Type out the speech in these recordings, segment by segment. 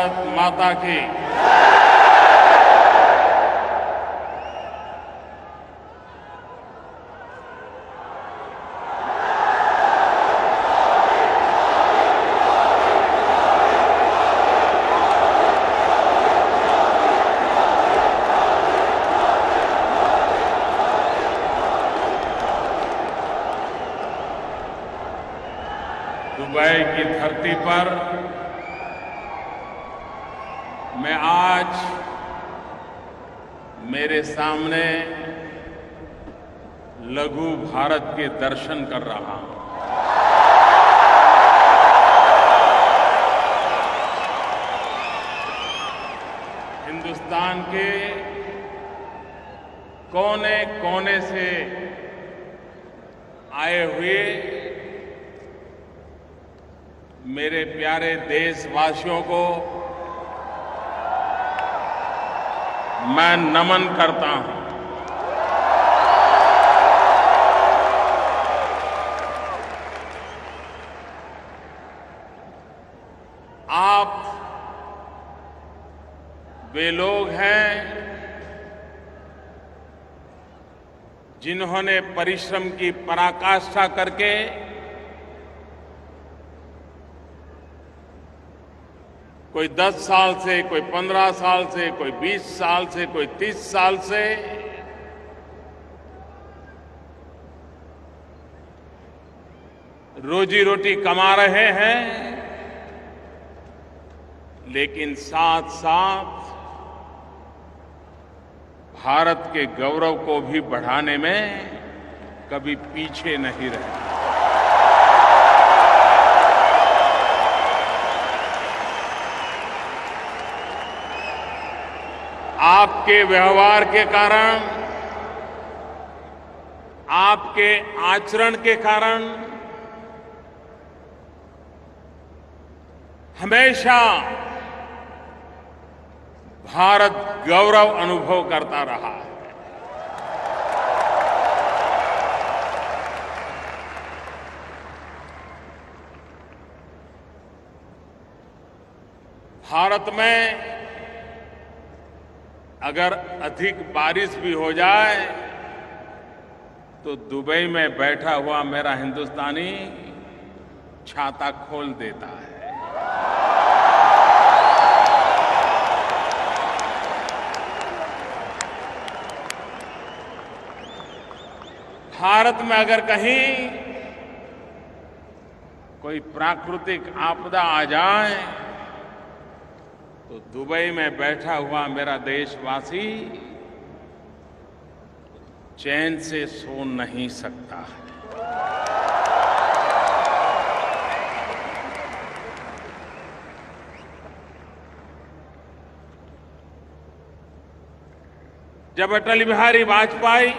भारत माता की। दुबई की धरती पर मैं आज मेरे सामने लघु भारत के दर्शन कर रहा हूं। हिंदुस्तान के कोने कोने से आए हुए मेरे प्यारे देशवासियों को मैं नमन करता हूं। आप वे लोग हैं जिन्होंने परिश्रम की पराकाष्ठा करके कोई 10 साल से, कोई 15 साल से, कोई 20 साल से, कोई 30 साल से रोजी रोटी कमा रहे हैं, लेकिन साथ साथ भारत के गौरव को भी बढ़ाने में कभी पीछे नहीं रहे। आपके व्यवहार के कारण, आपके आचरण के कारण हमेशा भारत गौरव अनुभव करता रहा है। भारत में अगर अधिक बारिश भी हो जाए तो दुबई में बैठा हुआ मेरा हिंदुस्तानी छाता खोल देता है। भारत में अगर कहीं कोई प्राकृतिक आपदा आ जाए तो दुबई में बैठा हुआ मेरा देशवासी चैन से सो नहीं सकता है। जब अटल बिहारी वाजपेयी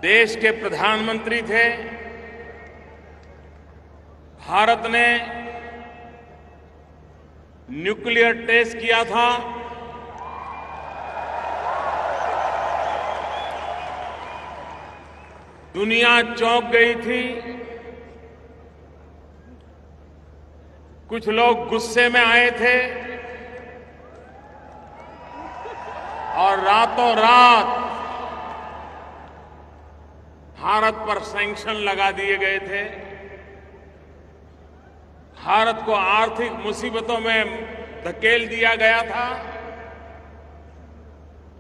देश के प्रधानमंत्री थे, भारत ने न्यूक्लियर टेस्ट किया था। दुनिया चौंक गई थी। कुछ लोग गुस्से में आए थे और रातों रात भारत पर सैंक्शन लगा दिए गए थे। भारत को आर्थिक मुसीबतों में धकेल दिया गया था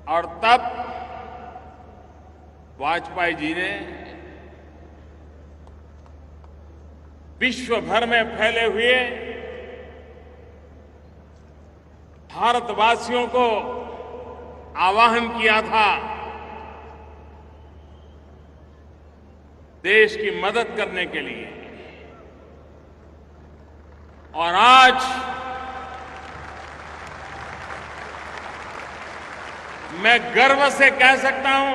और तब वाजपेयी जी ने विश्व भर में फैले हुए भारतवासियों को आह्वान किया था देश की मदद करने के लिए। और आज मैं गर्व से कह सकता हूं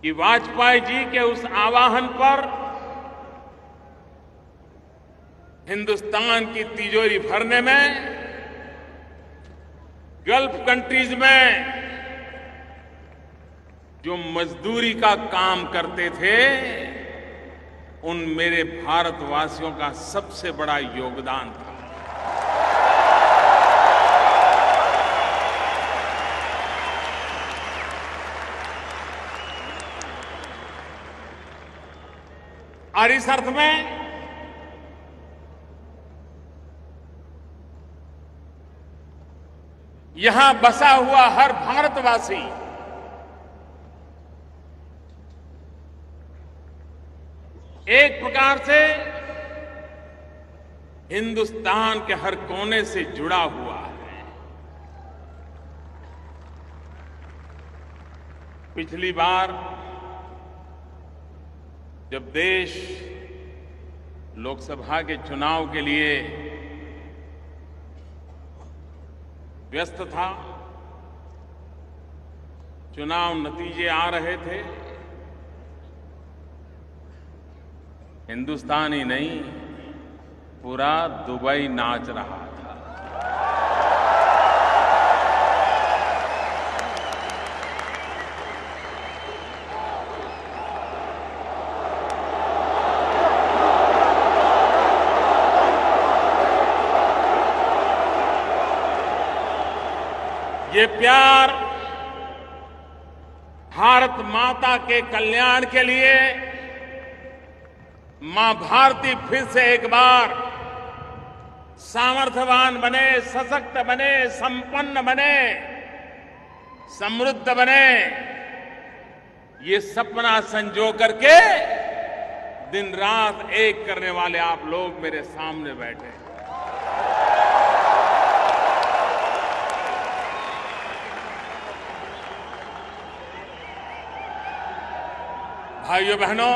कि वाजपेयी जी के उस आह्वान पर हिंदुस्तान की तिजोरी भरने में गल्फ कंट्रीज में जो मजदूरी का काम करते थे उन मेरे भारतवासियों का सबसे बड़ा योगदान था। और इस अर्थ में यहां बसा हुआ हर भारतवासी एक प्रकार से हिंदुस्तान के हर कोने से जुड़ा हुआ है। पिछली बार जब देश लोकसभा के चुनाव के लिए व्यस्त था, चुनाव नतीजे आ रहे थे, हिंदुस्तान ही नहीं पूरा दुबई नाच रहा था। ये प्यार भारत माता के कल्याण के लिए मां भारती फिर से एक बार सामर्थ्यवान बने, सशक्त बने, संपन्न बने, समृद्ध बने, ये सपना संजो करके दिन रात एक करने वाले आप लोग मेरे सामने बैठे हैं। भाइयों बहनों,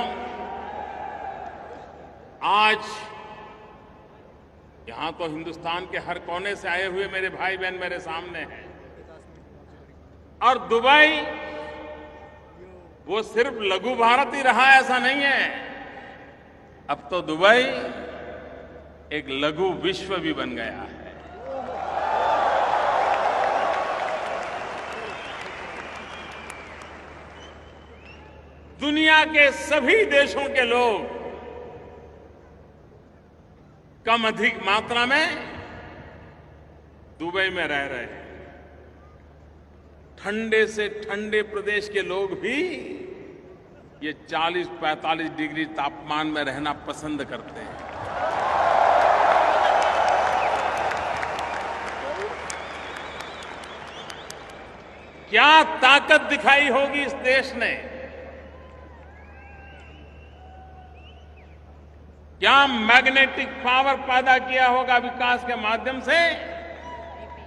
आज यहां तो हिंदुस्तान के हर कोने से आए हुए मेरे भाई बहन मेरे सामने हैं, और दुबई वो सिर्फ लघु भारत ही रहा ऐसा नहीं है। अब तो दुबई एक लघु विश्व भी बन गया है। दुनिया के सभी देशों के लोग कम अधिक मात्रा में दुबई में रह रहे हैं। ठंडे से ठंडे प्रदेश के लोग भी ये 40-45 डिग्री तापमान में रहना पसंद करते हैं। क्या ताकत दिखाई होगी इस देश ने, क्या मैग्नेटिक पावर पैदा किया होगा विकास के माध्यम से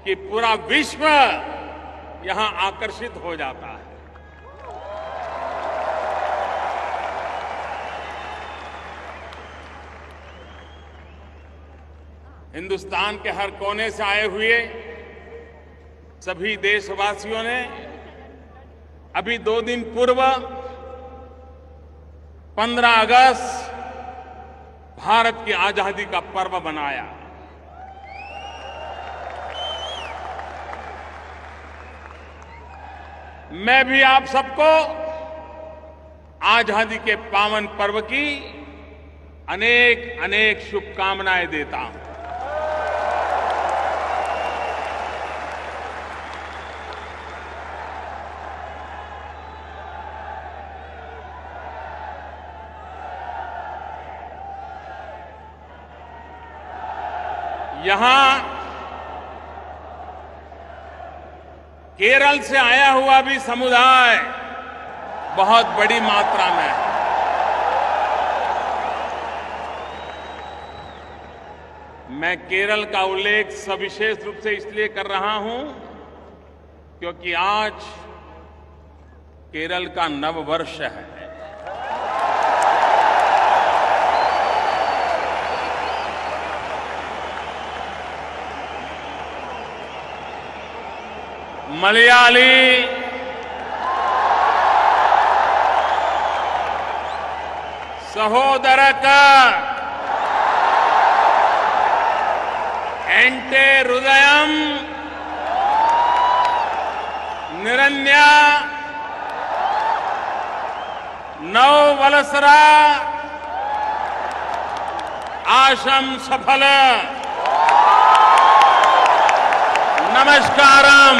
कि पूरा विश्व यहां आकर्षित हो जाता है। हिंदुस्तान के हर कोने से आए हुए सभी देशवासियों ने अभी 2 दिन पूर्व 15 अगस्त भारत की आजादी का पर्व मनाया। मैं भी आप सबको आजादी के पावन पर्व की अनेक अनेक शुभकामनाएं देता हूं। यहां केरल से आया हुआ भी समुदाय बहुत बड़ी मात्रा में है। मैं केरल का उल्लेख सविशेष रूप से इसलिए कर रहा हूं क्योंकि आज केरल का नववर्ष है। मलयाली, सहोदरक, एंटे हृदयम, निरन्या, नव वलसरा, आशम सफल। नमस्कारम।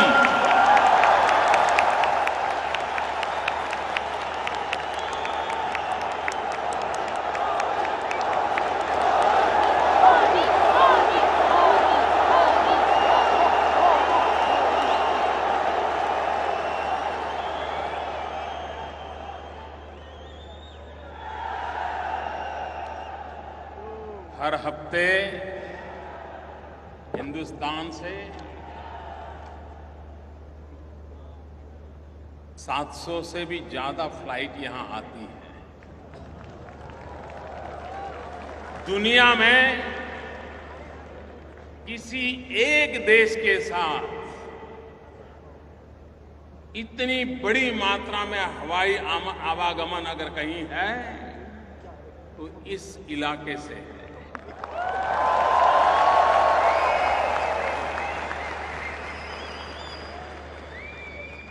हर हफ्ते हिंदुस्तान से 700 से भी ज्यादा फ्लाइट यहां आती हैं। दुनिया में किसी एक देश के साथ इतनी बड़ी मात्रा में हवाई आवागमन अगर कहीं है तो इस इलाके से है।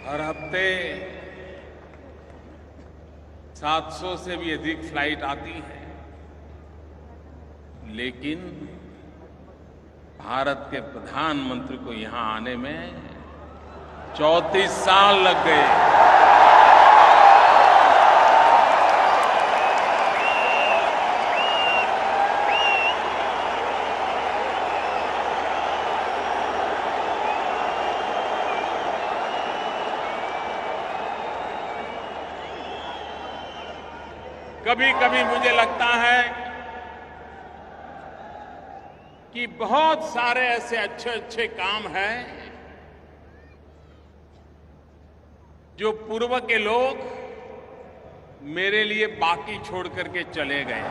हर हफ्ते 700 से भी अधिक फ्लाइट आती है, लेकिन भारत के प्रधानमंत्री को यहां आने में 34 साल लग गए। कभी कभी मुझे लगता है कि बहुत सारे ऐसे अच्छे अच्छे काम हैं जो पूर्व के लोग मेरे लिए बाकी छोड़ करके चले गए।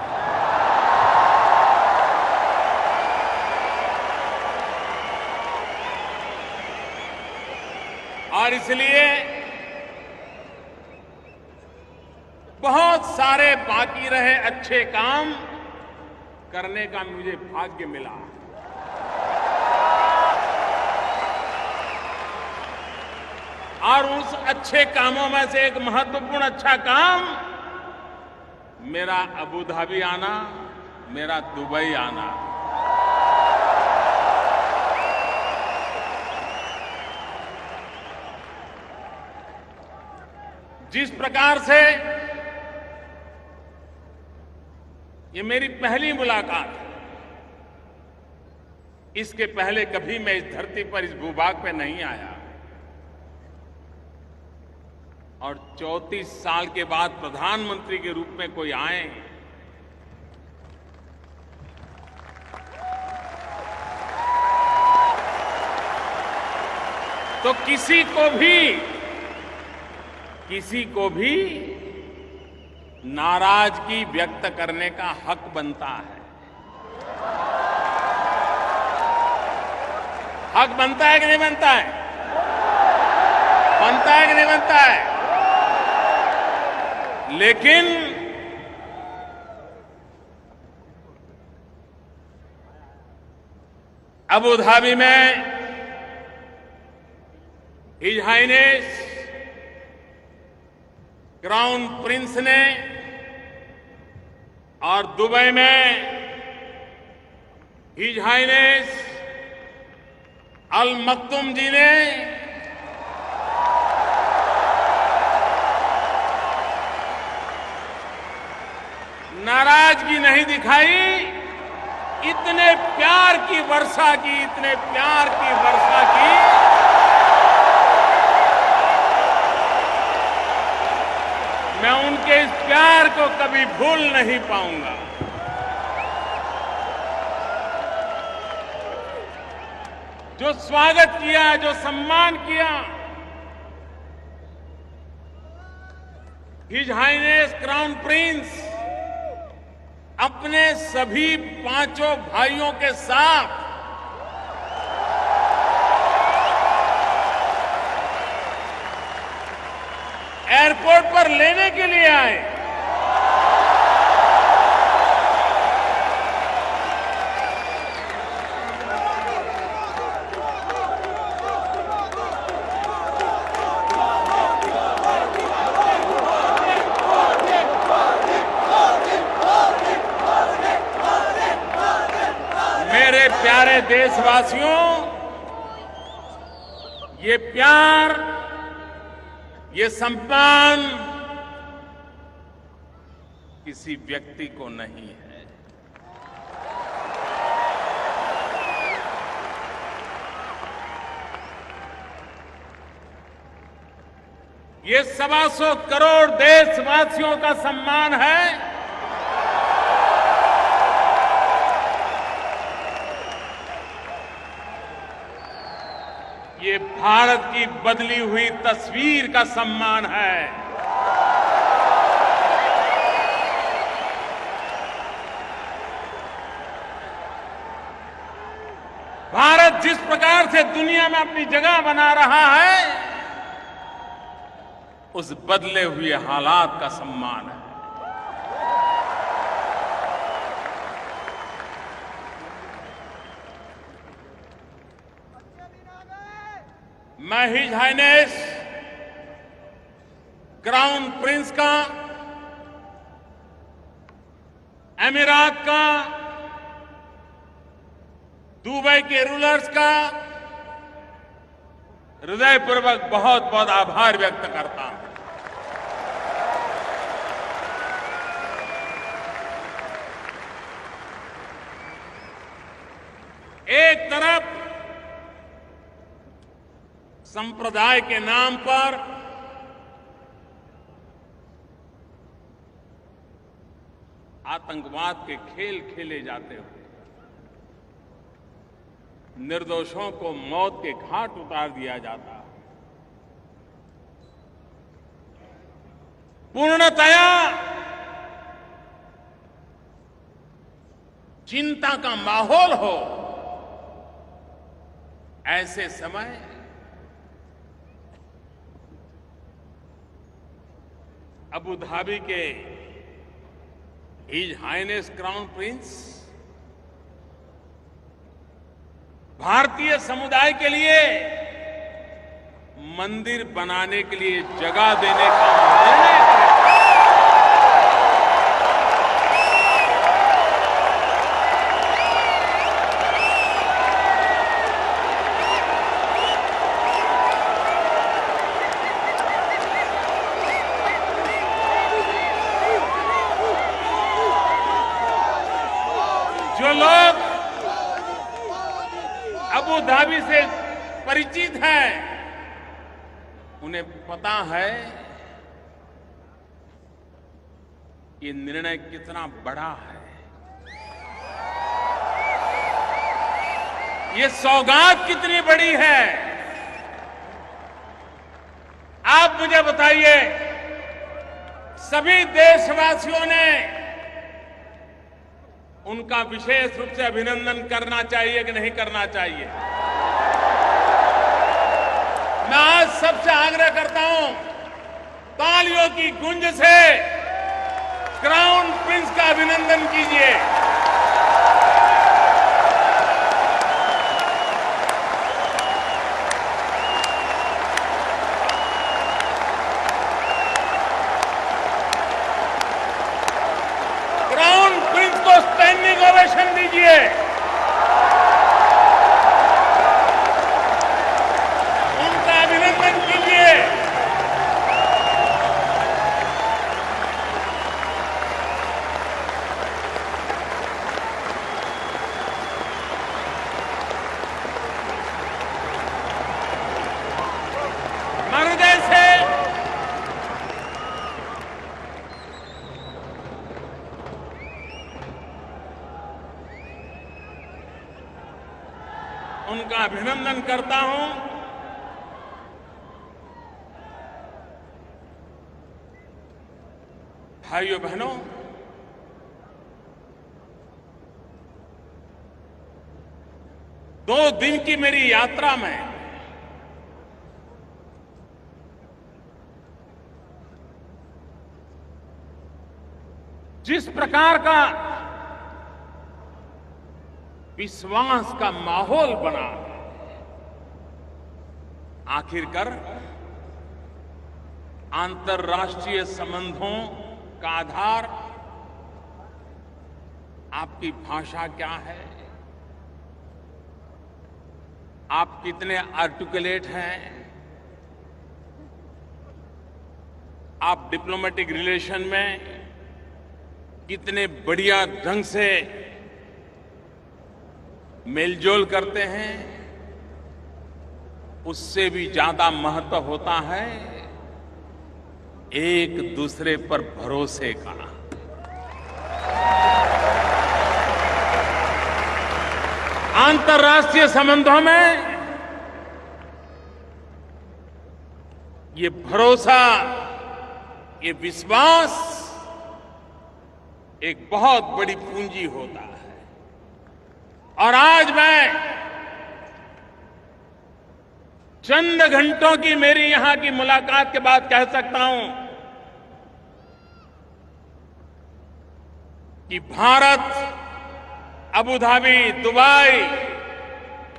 और इसलिए बहुत सारे बाकी रहे अच्छे काम करने का मुझे भाग्य मिला। और उस अच्छे कामों में से एक महत्वपूर्ण अच्छा काम मेरा अबू धाबी आना, मेरा दुबई आना। जिस प्रकार से ये मेरी पहली मुलाकात है, इसके पहले कभी मैं इस धरती पर, इस भूभाग पे नहीं आया, और 34 साल के बाद प्रधानमंत्री के रूप में कोई आए तो किसी को भी नाराजगी व्यक्त करने का हक बनता है। हक बनता है कि नहीं बनता है? बनता है कि नहीं बनता है? लेकिन अबू धाबी में हिज हाइनेस क्राउन प्रिंस ने और दुबई में हिज हाइनेस अल मक्तुम जी ने नाराजगी नहीं दिखाई। इतने प्यार की वर्षा की, इतने प्यार की वर्षा की, मैं उनके इस प्यार को कभी भूल नहीं पाऊंगा। जो स्वागत किया, जो सम्मान किया, हिज हाइनेस क्राउन प्रिंस अपने सभी 5 भाइयों के साथ एयरपोर्ट पर लेने के लिए आए। मेरे प्यारे देशवासियों, ये प्यार, ये सम्मान किसी व्यक्ति को नहीं है। ये 125 करोड़ देशवासियों का सम्मान है। ये भारत की बदली हुई तस्वीर का सम्मान है। भारत जिस प्रकार से दुनिया में अपनी जगह बना रहा है, उस बदले हुए हालात का सम्मान है। मैं हिज हाइनेस क्राउन प्रिंस का, अमीरात का, दुबई के रूलर्स का हृदयपूर्वक बहुत बहुत आभार व्यक्त करता हूं। एक तरफ संप्रदाय के नाम पर आतंकवाद के खेल खेले जाते हुए निर्दोषों को मौत के घाट उतार दिया जाता, पूर्णतया चिंता का माहौल हो, ऐसे समय अबू धाबी के हिज हाइनेस क्राउन प्रिंस भारतीय समुदाय के लिए मंदिर बनाने के लिए जगह देने का निर्णय करें। जो लोग अबू धाबी से परिचित हैं, उन्हें पता है ये निर्णय कितना बड़ा है। ये सौगात कितनी बड़ी है। आप मुझे बताइए, सभी देशवासियों ने उनका विशेष रूप से अभिनंदन करना चाहिए कि नहीं करना चाहिए? मैं आज सबसे आग्रह करता हूं, तालियों की गूंज से क्राउन प्रिंस का अभिनंदन कीजिए। क्राउन प्रिंस को स्टैंडिंग ओवेशन दीजिए। उनका अभिनंदन कीजिए। मैं हृदय से उनका अभिनंदन करता हूं। भाइयों बहनों, दो दिन की मेरी यात्रा में जिस प्रकार का विश्वास का माहौल बना, आखिरकार अंतर्राष्ट्रीय संबंधों का आधार आपकी भाषा क्या है, आप कितने आर्टिकुलेट हैं, आप डिप्लोमेटिक रिलेशन में कितने बढ़िया ढंग से मेलजोल करते हैं, उससे भी ज्यादा महत्व होता है एक दूसरे पर भरोसे का। अंतर्राष्ट्रीय संबंधों में ये भरोसा, ये विश्वास एक बहुत बड़ी पूंजी होता है। और आज मैं चंद घंटों की मेरी यहां की मुलाकात के बाद कह सकता हूं कि भारत, अबू धाबी, दुबई,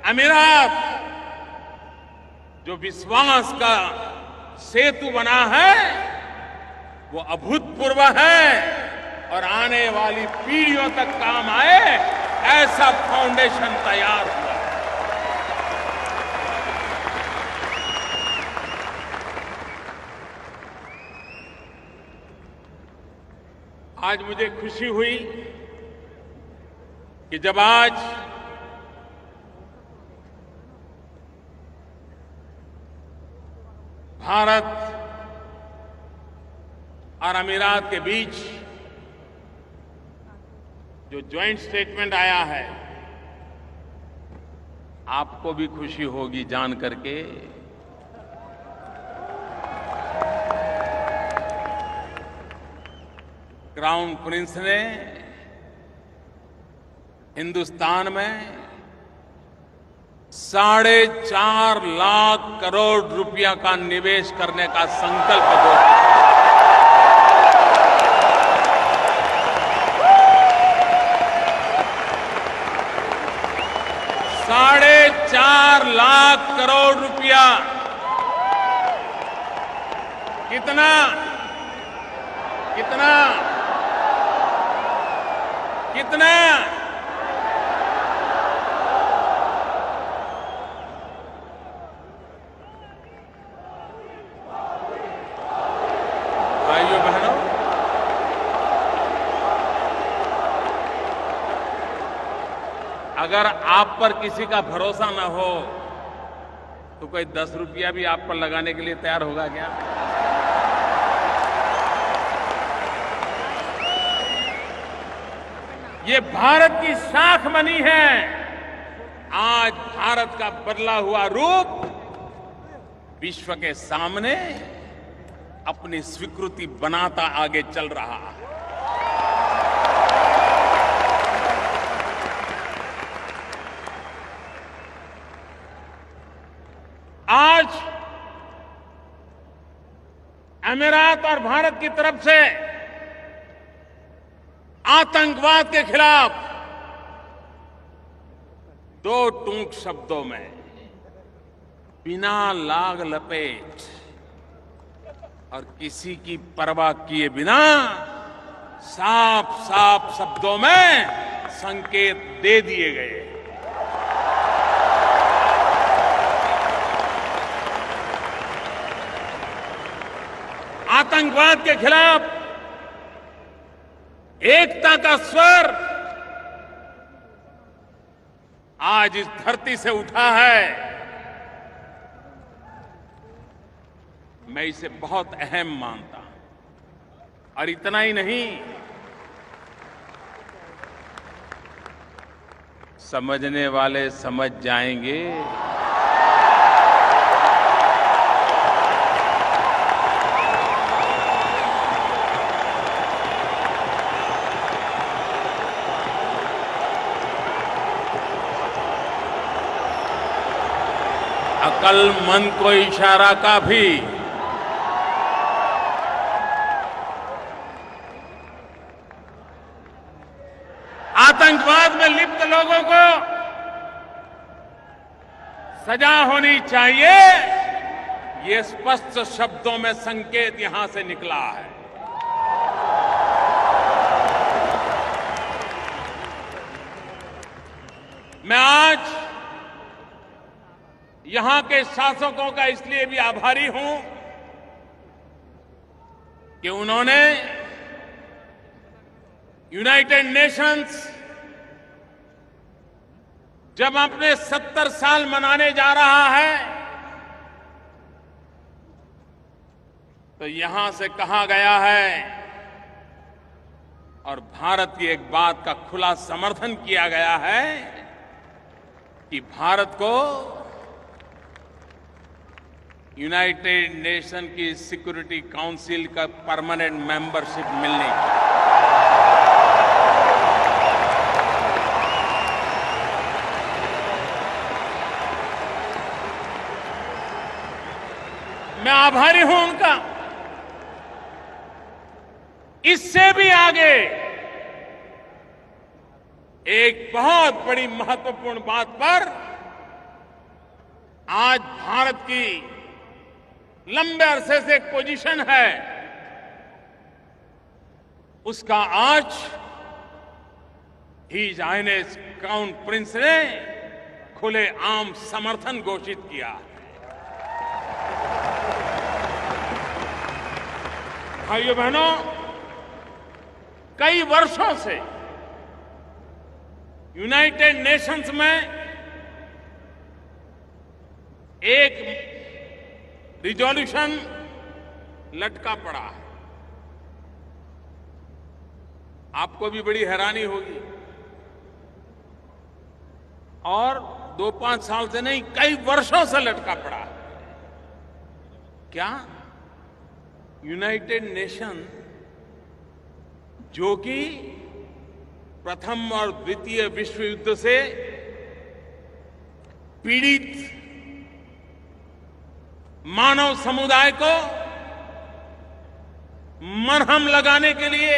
अमीरात जो विश्वास का सेतु बना है वो अभूतपूर्व है और आने वाली पीढ़ियों तक काम आए ऐसा फाउंडेशन तैयार हुआ है। आज मुझे खुशी हुई कि जब आज भारत और अमीरात के बीच जो ज्वाइंट स्टेटमेंट आया है, आपको भी खुशी होगी जान करके क्राउन प्रिंस ने हिंदुस्तान में 4.5 लाख करोड़ रुपया का निवेश करने का संकल्प लिया। 4.5 लाख करोड़ रुपया। कितना कितना कितना? भाइयों बहनों, अगर आप पर किसी का भरोसा न हो तो कोई 10 रुपया भी आप पर लगाने के लिए तैयार होगा क्या? ये भारत की शाख बनी है। आज भारत का बदला हुआ रूप विश्व के सामने अपनी स्वीकृति बनाता आगे चल रहा है। आज अमीरात और भारत की तरफ से आतंकवाद के खिलाफ 2 टूक शब्दों में बिना लाग लपेट और किसी की परवाह किए बिना साफ साफ शब्दों में संकेत दे दिए गए। आतंकवाद के खिलाफ एकता का स्वर आज इस धरती से उठा है। मैं इसे बहुत अहम मानता हूं। और इतना ही नहीं, समझने वाले समझ जाएंगे। अक्लमंद को इशारा का भी आतंकवाद में लिप्त लोगों को सजा होनी चाहिए, ये स्पष्ट शब्दों में संकेत यहां से निकला है। मैं आज यहां के शासकों का इसलिए भी आभारी हूं कि उन्होंने यूनाइटेड नेशंस जब अपने 70 साल मनाने जा रहा है तो यहां से कहा गया है और भारत की एक बात का खुला समर्थन किया गया है कि भारत को यूनाइटेड नेशन की सिक्योरिटी काउंसिल का परमानेंट मेंबरशिप मिलने की। मैं आभारी हूं उनका। इससे भी आगे एक बहुत बड़ी महत्वपूर्ण बात पर आज भारत की लंबे अरसे से एक पोजीशन है, उसका आज हिज हाइनेस क्राउन प्रिंस ने खुले आम समर्थन घोषित किया है। भाइयों बहनों, कई वर्षों से यूनाइटेड नेशंस में एक रिजोल्यूशन लटका पड़ा है। आपको भी बड़ी हैरानी होगी, और 2-5 साल से नहीं, कई वर्षों से लटका पड़ा है। क्या यूनाइटेड नेशन, जो कि प्रथम और द्वितीय विश्व युद्ध से पीड़ित मानव समुदाय को मरहम लगाने के लिए,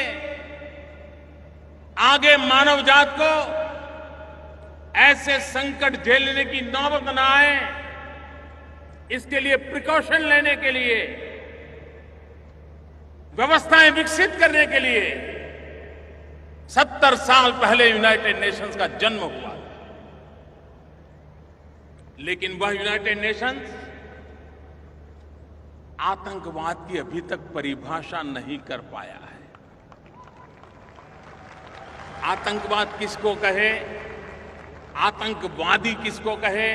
आगे मानव जात को ऐसे संकट झेलने की नौबत न आए, इसके लिए प्रिकॉशन लेने के लिए, व्यवस्थाएं विकसित करने के लिए 70 साल पहले यूनाइटेड नेशंस का जन्म हुआ। लेकिन वह यूनाइटेड नेशंस आतंकवाद की अभी तक परिभाषा नहीं कर पाया है। आतंकवाद किसको कहे, आतंकवादी किसको कहे,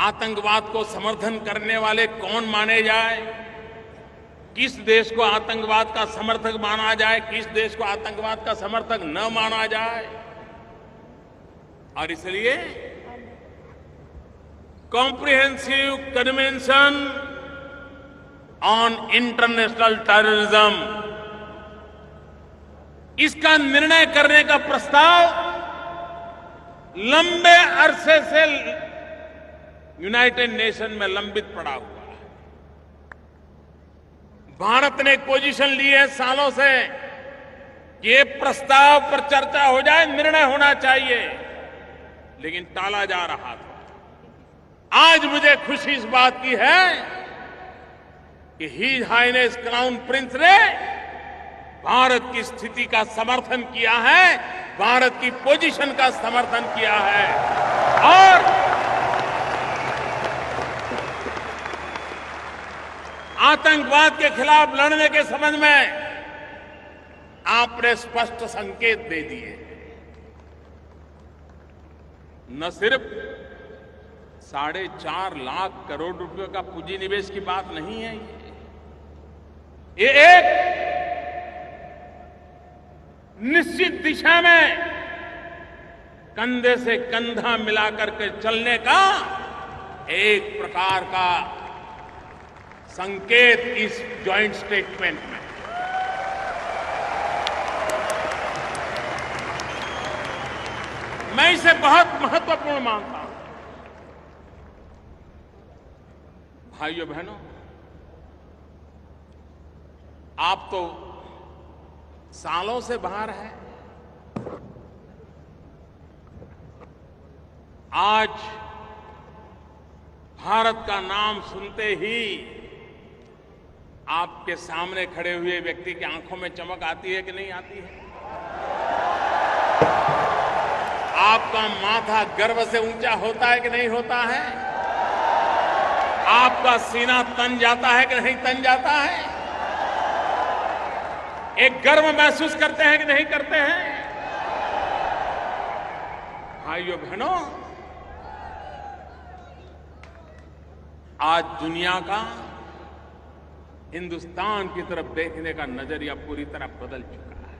आतंकवाद को समर्थन करने वाले कौन माने जाए, किस देश को आतंकवाद का समर्थक माना जाए, किस देश को आतंकवाद का समर्थक न माना जाए। और इसलिए comprehensive convention on international terrorism, इसका निर्णय करने का प्रस्ताव लंबे अरसे से यूनाइटेड नेशन में लंबित पड़ा हुआ है। भारत ने एक पोजीशन ली है सालों से कि ये प्रस्ताव पर चर्चा हो जाए, निर्णय होना चाहिए, लेकिन टाला जा रहा था। आज मुझे खुशी इस बात की है कि हिज हाइनेस क्राउन प्रिंस ने भारत की स्थिति का समर्थन किया है, भारत की पोजीशन का समर्थन किया है, और आतंकवाद के खिलाफ लड़ने के संबंध में आपने स्पष्ट संकेत दे दिए। न सिर्फ 4.5 लाख करोड़ रुपए का पूंजी निवेश की बात नहीं है, ये एक निश्चित दिशा में कंधे से कंधा मिलाकर के चलने का एक प्रकार का संकेत इस जॉइंट स्टेटमेंट में। मैं इसे बहुत महत्वपूर्ण मानता हूं। भाइयों बहनों, आप तो सालों से बाहर हैं, आज भारत का नाम सुनते ही आपके सामने खड़े हुए व्यक्ति की आंखों में चमक आती है कि नहीं आती है? आपका माथा गर्व से ऊंचा होता है कि नहीं होता है? आपका सीना तन जाता है कि नहीं तन जाता है? एक गर्व महसूस करते हैं कि नहीं करते हैं? भाइयों बहनों, आज दुनिया का हिंदुस्तान की तरफ देखने का नजरिया पूरी तरह बदल चुका है।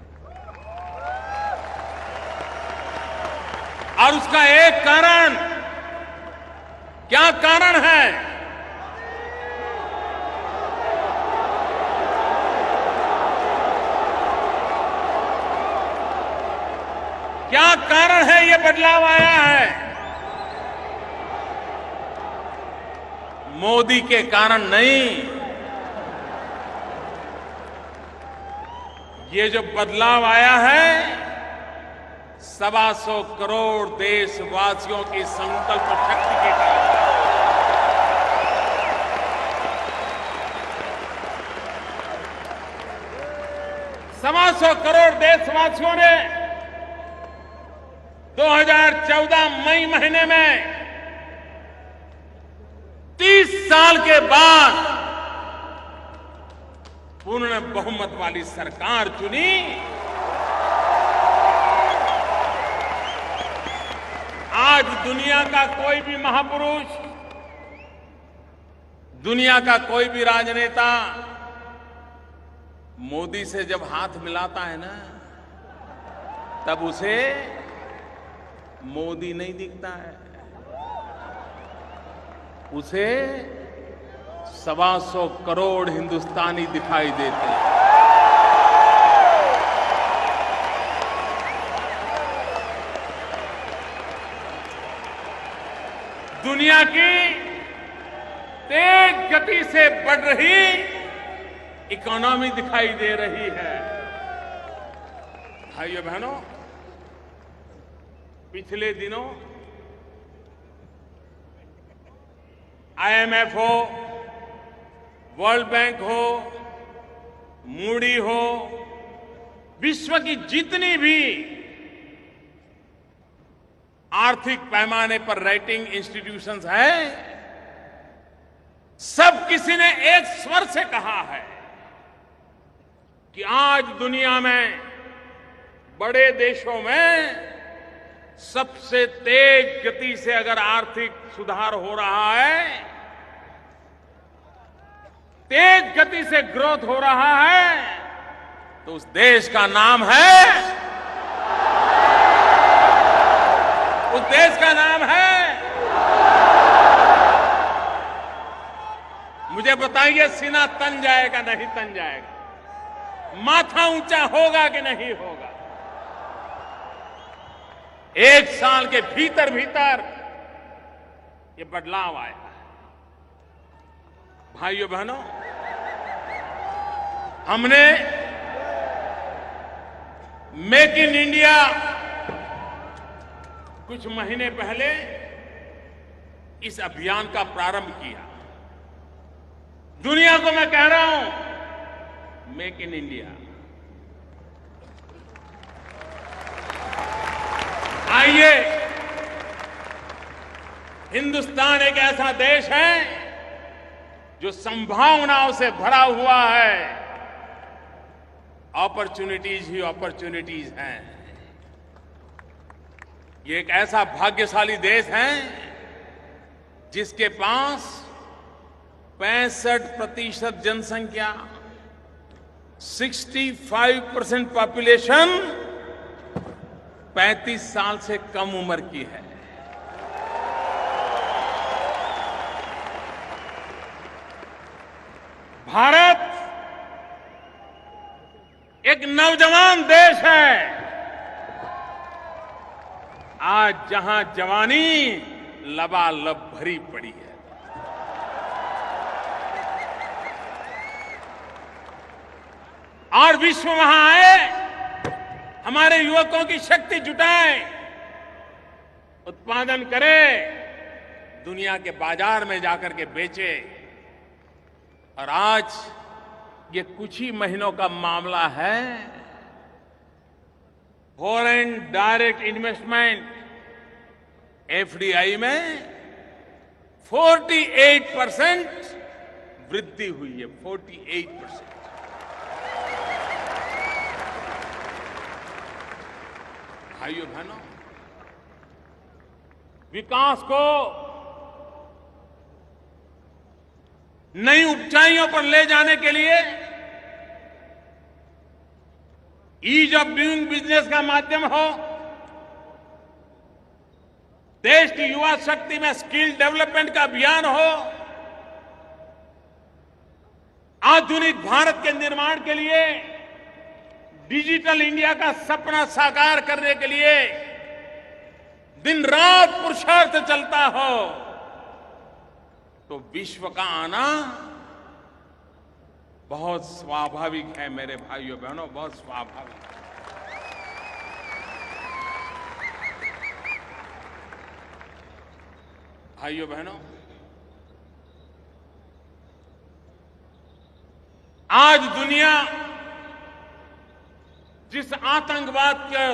और उसका एक कारण, क्या कारण है? क्या कारण है ये बदलाव आया है? मोदी के कारण नहीं। ये जो बदलाव आया है 125 करोड़ देशवासियों की संकल्प शक्ति के कारण। 125 करोड़ देशवासियों ने 2014 मई महीने में 30 साल के बाद पूर्ण बहुमत वाली सरकार चुनी। आज दुनिया का कोई भी महापुरुष, दुनिया का कोई भी राजनेता मोदी से जब हाथ मिलाता है ना, तब उसे मोदी नहीं दिखता है, उसे 125 करोड़ हिंदुस्तानी दिखाई देते हैं। दुनिया की तेज गति से बढ़ रही इकोनॉमी दिखाई दे रही है। भाइयों बहनों, पिछले दिनों आईएमएफ हो, वर्ल्ड बैंक हो, मूडी हो, विश्व की जितनी भी आर्थिक पैमाने पर रेटिंग इंस्टीट्यूशंस हैं, सब किसी ने एक स्वर से कहा है कि आज दुनिया में बड़े देशों में सबसे तेज गति से अगर आर्थिक सुधार हो रहा है, तेज गति से ग्रोथ हो रहा है, तो उस देश का नाम है, उस देश का नाम है। मुझे बताइए, सीना तन जाएगा नहीं तन जाएगा? माथा ऊंचा होगा कि नहीं होगा? एक साल के भीतर भीतर ये बदलाव आया है। भाइयों बहनों, हमने मेक इन इंडिया कुछ महीने पहले इस अभियान का प्रारंभ किया। दुनिया को मैं कह रहा हूं, मेक इन इंडिया। आइए, हिंदुस्तान एक ऐसा देश है जो संभावनाओं से भरा हुआ है। अपॉर्चुनिटीज ही अपॉर्चुनिटीज हैं। ये एक ऐसा भाग्यशाली देश है जिसके पास 65% जनसंख्या, 65% पॉपुलेशन 35 साल से कम उम्र की है। भारत एक नौजवान देश है। आज जहां जवानी लबालब भरी पड़ी है, और विश्व वहां आए, हमारे युवकों की शक्ति जुटाए, उत्पादन करे, दुनिया के बाजार में जाकर के बेचे। और आज ये कुछ ही महीनों का मामला है, फॉरेन डायरेक्ट इन्वेस्टमेंट एफडीआई में 48% वृद्धि हुई है। 48%। भाइयों बहनों, विकास को नई ऊंचाइयों पर ले जाने के लिए ईज ऑफ डूइंग बिजनेस का माध्यम हो, देश की युवा शक्ति में स्किल डेवलपमेंट का अभियान हो, आधुनिक भारत के निर्माण के लिए डिजिटल इंडिया का सपना साकार करने के लिए दिन रात पुरुषार्थ चलता हो, तो विश्व का आना बहुत स्वाभाविक है मेरे भाइयों बहनों, बहुत स्वाभाविक है। भाइयों बहनों, आज दुनिया जिस आतंकवाद के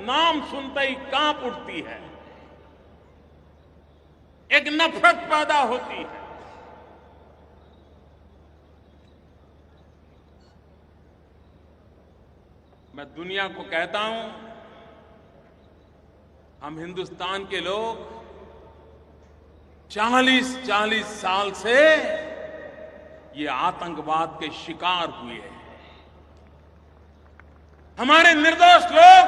नाम सुनते ही कांप उठती है, एक नफरत पैदा होती है। मैं दुनिया को कहता हूं, हम हिंदुस्तान के लोग 40 साल से ये आतंकवाद के शिकार हुए हैं। हमारे निर्दोष लोग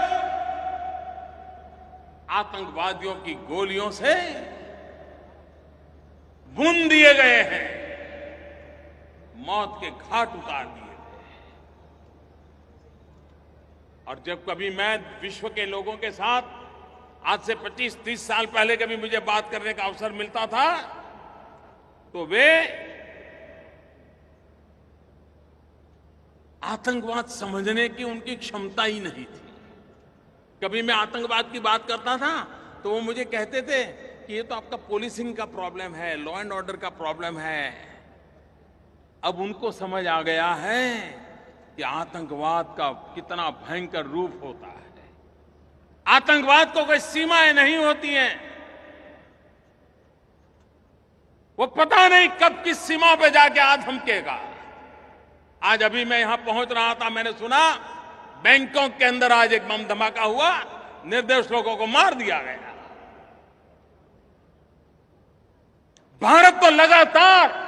आतंकवादियों की गोलियों से भून दिए गए हैं, मौत के घाट उतार दिए गए। और जब कभी मैं विश्व के लोगों के साथ आज से 25-30 साल पहले कभी मुझे बात करने का अवसर मिलता था, तो वे आतंकवाद समझने की उनकी क्षमता ही नहीं थी। कभी मैं आतंकवाद की बात करता था तो वो मुझे कहते थे कि ये तो आपका पुलिसिंग का प्रॉब्लम है, लॉ एंड ऑर्डर का प्रॉब्लम है। अब उनको समझ आ गया है कि आतंकवाद का कितना भयंकर रूप होता है। आतंकवाद को कोई सीमाएं नहीं होती हैं। वो पता नहीं कब किस सीमा पे जाके आ धमकेगा। आज अभी मैं यहां पहुंच रहा था, मैंने सुना बैंकॉक के अंदर आज एक बम धमाका हुआ, निर्दोष लोगों को मार दिया गया। भारत तो लगातार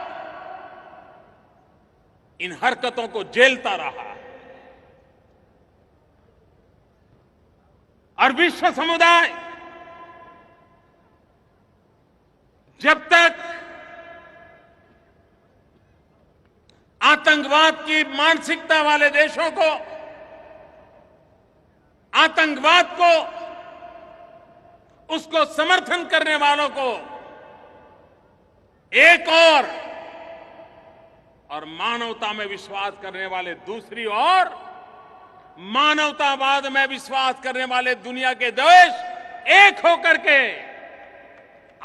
इन हरकतों को झेलता रहा और विश्व समुदाय जब तक आतंकवाद की मानसिकता वाले देशों को, आतंकवाद को, उसको समर्थन करने वालों को एक और मानवता में विश्वास करने वाले दूसरी ओर, मानवतावाद में विश्वास करने वाले दुनिया के देश एक होकर के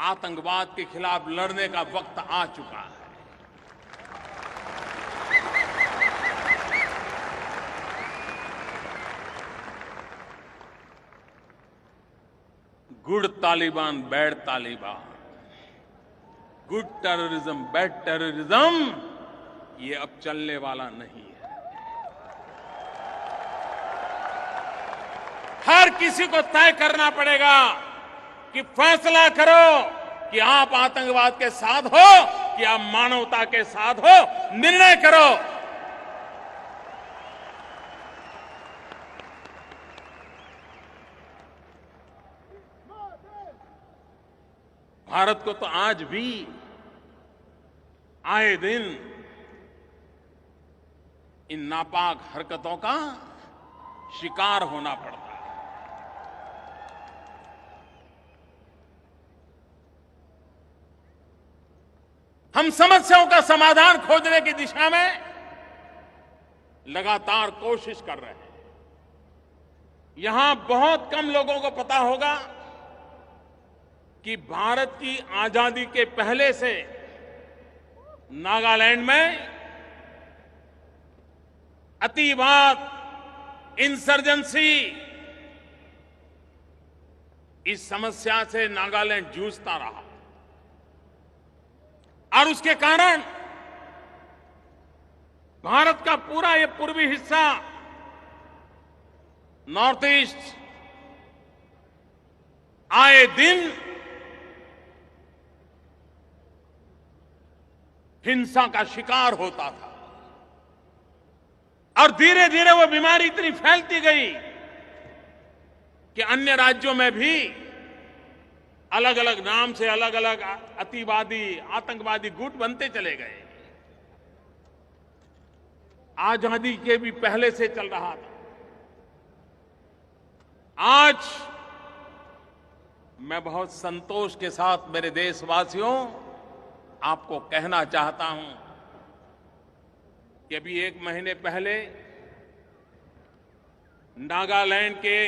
आतंकवाद के खिलाफ लड़ने का वक्त आ चुका है। Good Taliban, bad Taliban, good terrorism, bad terrorism, ये अब चलने वाला नहीं है। हर किसी को तय करना पड़ेगा कि फैसला करो कि आप आतंकवाद के साथ हो कि आप मानवता के साथ हो। निर्णय करो। भारत को तो आज भी आए दिन इन नापाक हरकतों का शिकार होना पड़ता है। हम समस्याओं का समाधान खोजने की दिशा में लगातार कोशिश कर रहे हैं। यहां बहुत कम लोगों को पता होगा कि भारत की आजादी के पहले से नागालैंड में अतिवाद, इंसर्जेंसी, इस समस्या से नागालैंड जूझता रहा। और उसके कारण भारत का पूरा ये पूर्वी हिस्सा, नॉर्थ ईस्ट, आए दिन हिंसा का शिकार होता था और धीरे धीरे वो बीमारी इतनी फैलती गई कि अन्य राज्यों में भी अलग अलग नाम से अलग अलग अतिवादी, आतंकवादी गुट बनते चले गए। आजादी के भी पहले से चल रहा था। आज मैं बहुत संतोष के साथ मेरे देशवासियों आपको कहना चाहता हूं कि अभी 1 महीने पहले नागालैंड के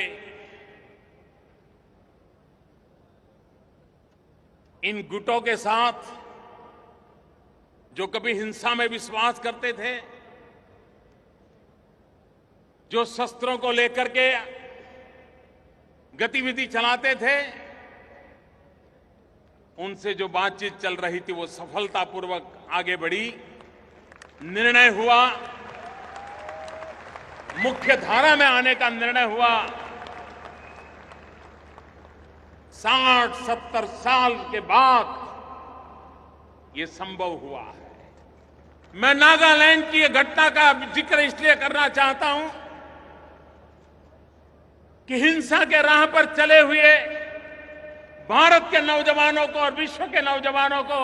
इन गुटों के साथ जो कभी हिंसा में विश्वास करते थे, जो शस्त्रों को लेकर के गतिविधि चलाते थे, उनसे जो बातचीत चल रही थी वो सफलतापूर्वक आगे बढ़ी। निर्णय हुआ, मुख्य धारा में आने का निर्णय हुआ। 60-70 साल के बाद ये संभव हुआ है। मैं नागालैंड की ये घटना का जिक्र इसलिए करना चाहता हूं कि हिंसा के राह पर चले हुए भारत के नौजवानों को और विश्व के नौजवानों को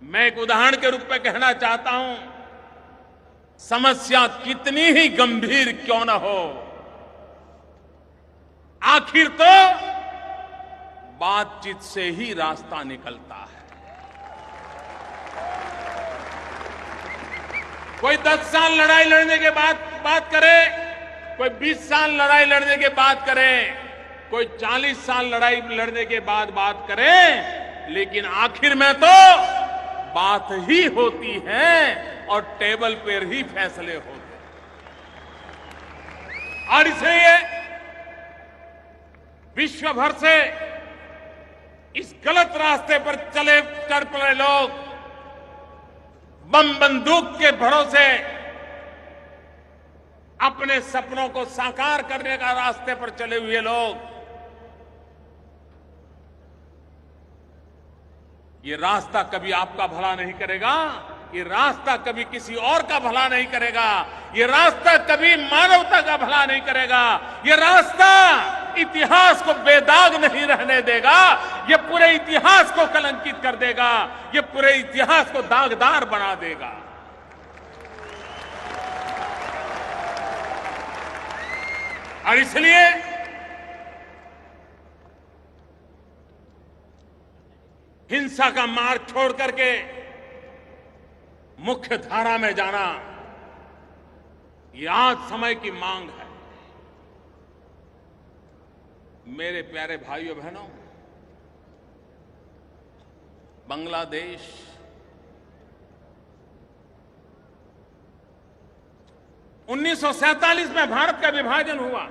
मैं एक उदाहरण के रूप में कहना चाहता हूं, समस्या कितनी ही गंभीर क्यों न हो, आखिर तो बातचीत से ही रास्ता निकलता है। कोई 10 साल लड़ाई लड़ने के बाद बात करे, कोई 20 साल लड़ाई लड़ने के बाद करे, कोई 40 साल लड़ाई लड़ने के बाद बात करे, लेकिन आखिर में तो बात ही होती है और टेबल पर ही फैसले होते हैं। और इसलिए विश्व भर से इस गलत रास्ते पर चल पड़े लोग, बम बंदूक के भरोसे अपने सपनों को साकार करने का रास्ते पर चले हुए लोग, ये रास्ता कभी आपका भला नहीं करेगा, ये रास्ता कभी किसी और का भला नहीं करेगा, ये रास्ता कभी मानवता का भला नहीं करेगा, ये रास्ता इतिहास को बेदाग नहीं रहने देगा, ये पूरे इतिहास को कलंकित कर देगा, ये पूरे इतिहास को दागदार बना देगा। और इसलिए हिंसा का मार्ग छोड़ करके मुख्य धारा में जाना, ये आज समय की मांग है। मेरे प्यारे भाइयों बहनों, बांग्लादेश उन्नीस 1947 में भारत का विभाजन हुआ,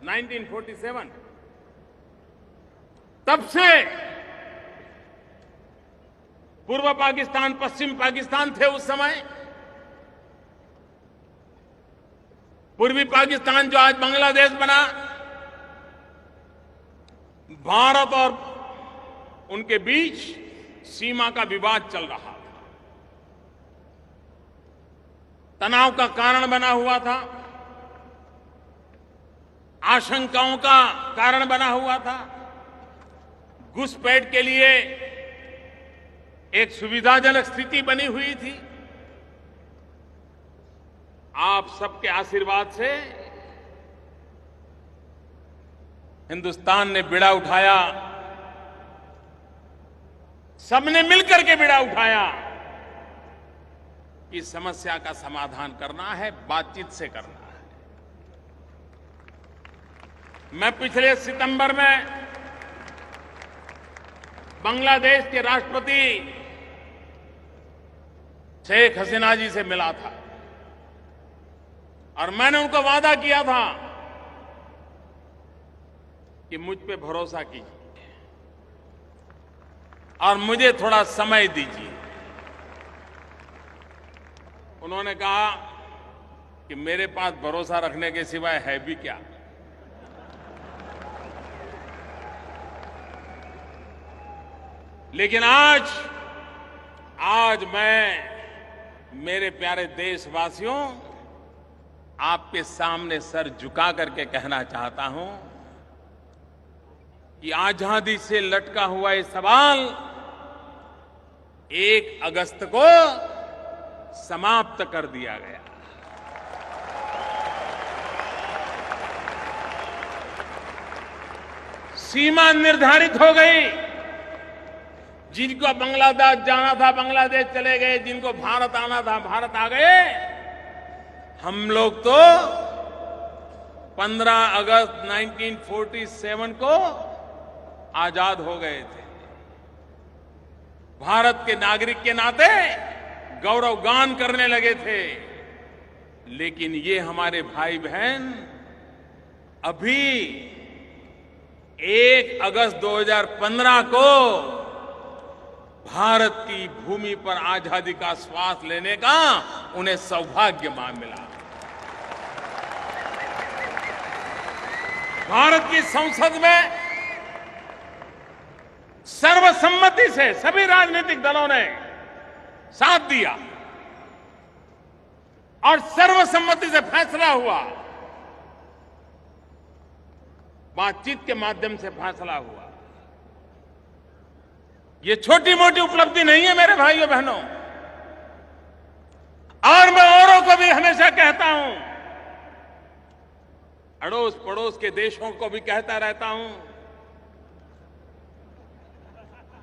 1947। तब से पूर्व पाकिस्तान, पश्चिम पाकिस्तान थे उस समय। पूर्वी पाकिस्तान जो आज बांग्लादेश बना, भारत और उनके बीच सीमा का विवाद चल रहा था, तनाव का कारण बना हुआ था, आशंकाओं का कारण बना हुआ था। घुसपैठ के लिए एक सुविधाजनक स्थिति बनी हुई थी। आप सबके आशीर्वाद से हिंदुस्तान ने बीड़ा उठाया, सबने मिलकर के बीड़ा उठाया। इस समस्या का समाधान करना है, बातचीत से करना है। मैं पिछले सितंबर में बांग्लादेश के राष्ट्रपति शेख हसीना जी से मिला था और मैंने उनको वादा किया था कि मुझ पे भरोसा कीजिए, और मुझे थोड़ा समय दीजिए। उन्होंने कहा कि मेरे पास भरोसा रखने के सिवाय है भी क्या। लेकिन आज मैं मेरे प्यारे देशवासियों आपके सामने सर झुका करके कहना चाहता हूं कि आजादी से लटका हुआ ये सवाल 1 अगस्त को समाप्त कर दिया गया। सीमा निर्धारित हो गई। जिनको बांग्लादेश जाना था बांग्लादेश चले गए, जिनको भारत आना था भारत आ गए। हम लोग तो 15 अगस्त 1947 को आजाद हो गए थे। भारत के नागरिक के नाते गौरवगान करने लगे थे। लेकिन ये हमारे भाई बहन अभी 1 अगस्त 2015 को भारत की भूमि पर आजादी का श्वास लेने का उन्हें सौभाग्य मिला। भारत की संसद में सर्वसम्मति से सभी राजनीतिक दलों ने साथ दिया और सर्वसम्मति से फैसला हुआ। बातचीत के माध्यम से फैसला हुआ। ये छोटी मोटी उपलब्धि नहीं है मेरे भाइयों बहनों। और मैं औरों को भी हमेशा कहता हूं, अड़ोस पड़ोस के देशों को भी कहता रहता हूं,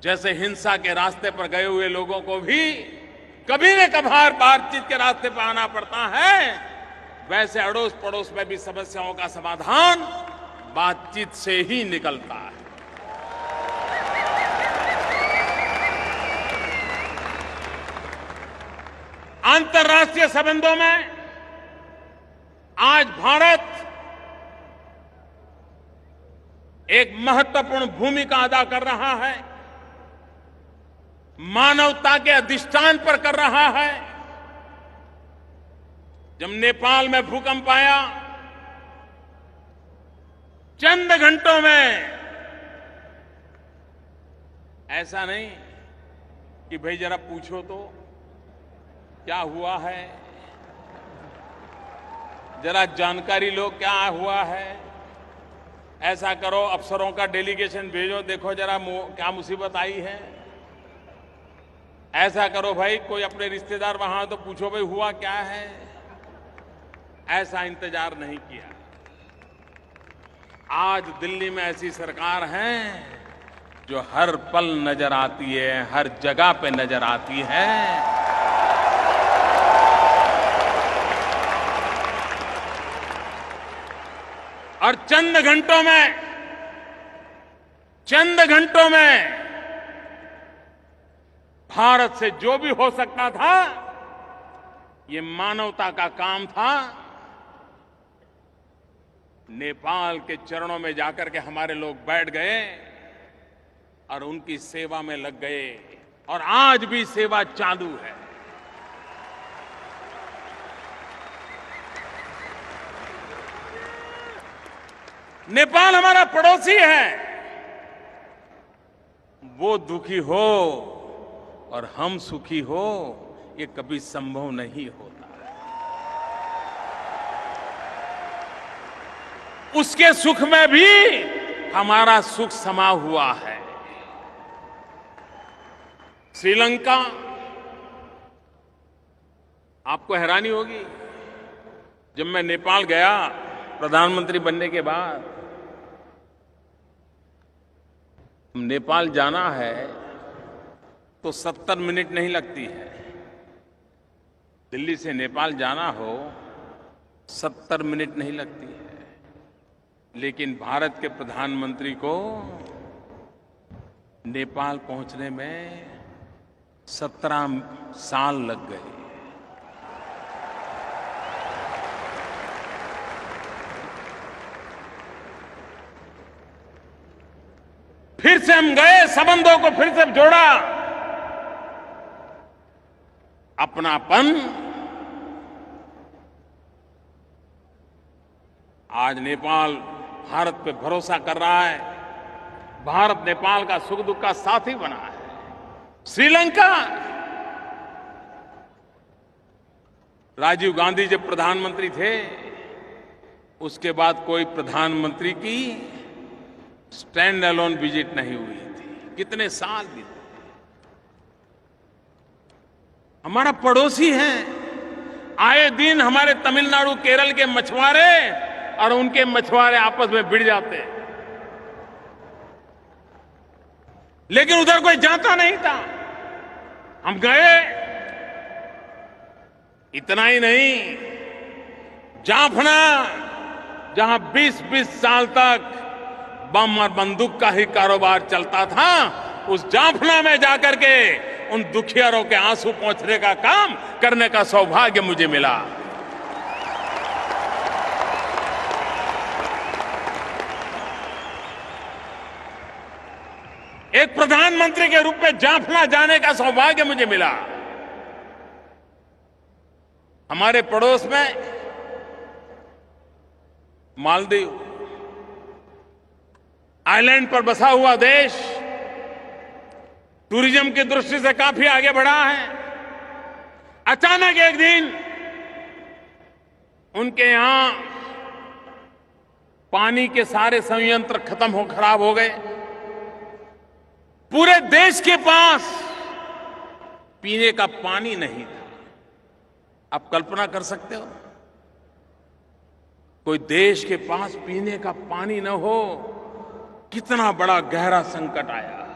जैसे हिंसा के रास्ते पर गए हुए लोगों को भी कभी न कभार बातचीत के रास्ते पर आना पड़ता है, वैसे अड़ोस पड़ोस में भी समस्याओं का समाधान बातचीत से ही निकलता है। अंतर्राष्ट्रीय संबंधों में आज भारत एक महत्वपूर्ण भूमिका अदा कर रहा है। मानवता के अधिष्ठान पर कर रहा है। जब नेपाल में भूकंप आया, चंद घंटों में, ऐसा नहीं कि भाई जरा पूछो तो क्या हुआ है, जरा जानकारी लो क्या हुआ है, ऐसा करो अफसरों का डेलीगेशन भेजो, देखो जरा क्या मुसीबत आई है, ऐसा करो भाई कोई अपने रिश्तेदार वहां तो पूछो भाई हुआ क्या है। ऐसा इंतजार नहीं किया। आज दिल्ली में ऐसी सरकार है जो हर पल नजर आती है, हर जगह पे नजर आती है। और चंद घंटों में भारत से जो भी हो सकता था, ये मानवता का काम था। नेपाल के चरणों में जाकर के हमारे लोग बैठ गए और उनकी सेवा में लग गए और आज भी सेवा चालू है। नेपाल हमारा पड़ोसी है। वो दुखी हो और हम सुखी हो, ये कभी संभव नहीं होता। उसके सुख में भी हमारा सुख समा हुआ है। श्रीलंका, आपको हैरानी होगी, जब मैं नेपाल गया प्रधानमंत्री बनने के बाद, नेपाल जाना है तो 70 मिनट नहीं लगती है। दिल्ली से नेपाल जाना हो 70 मिनट नहीं लगती है। लेकिन भारत के प्रधानमंत्री को नेपाल पहुंचने में 17 साल लग गए। फिर से हम गए, संबंधों को फिर से जोड़ा, अपनापन। आज नेपाल भारत पे भरोसा कर रहा है, भारत नेपाल का सुख दुख का साथी बना है। श्रीलंका, राजीव गांधी जब प्रधानमंत्री थे, उसके बाद कोई प्रधानमंत्री की स्टैंड अलोन विजिट नहीं हुई थी। कितने साल बीते। हमारा पड़ोसी है, आए दिन हमारे तमिलनाडु केरल के मछुआरे और उनके मछुआरे आपस में भिड़ जाते हैं, लेकिन उधर कोई जाता नहीं था। हम गए, इतना ही नहीं, जाफना जहां 20-20 साल तक बम और बंदूक का ही कारोबार चलता था, उस जाफना में जाकर के उन दुखियारों के आंसू पोंछने का काम करने का सौभाग्य मुझे मिला। एक प्रधानमंत्री के रूप में जाफना जाने का सौभाग्य मुझे मिला। हमारे पड़ोस में मालदीव, आइलैंड पर बसा हुआ देश, टूरिज्म की दृष्टि से काफी आगे बढ़ा है। अचानक एक दिन उनके यहां पानी के सारे संयंत्र खराब हो गए। पूरे देश के पास पीने का पानी नहीं था। आप कल्पना कर सकते हो, कोई देश के पास पीने का पानी न हो, कितना बड़ा गहरा संकट आया।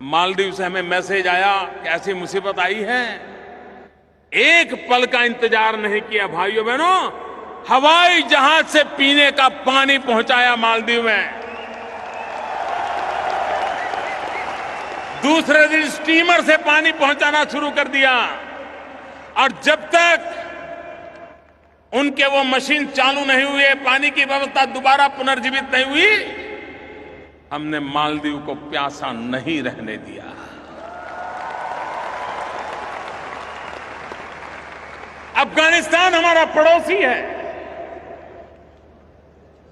मालदीव से हमें मैसेज आया कि ऐसी मुसीबत आई है। एक पल का इंतजार नहीं किया भाइयों बहनों, हवाई जहाज से पीने का पानी पहुंचाया मालदीव में। दूसरे दिन स्टीमर से पानी पहुंचाना शुरू कर दिया, और जब तक उनके वो मशीन चालू नहीं हुए, पानी की व्यवस्था दोबारा पुनर्जीवित नहीं हुई, हमने मालदीव को प्यासा नहीं रहने दिया। अफगानिस्तान हमारा पड़ोसी है।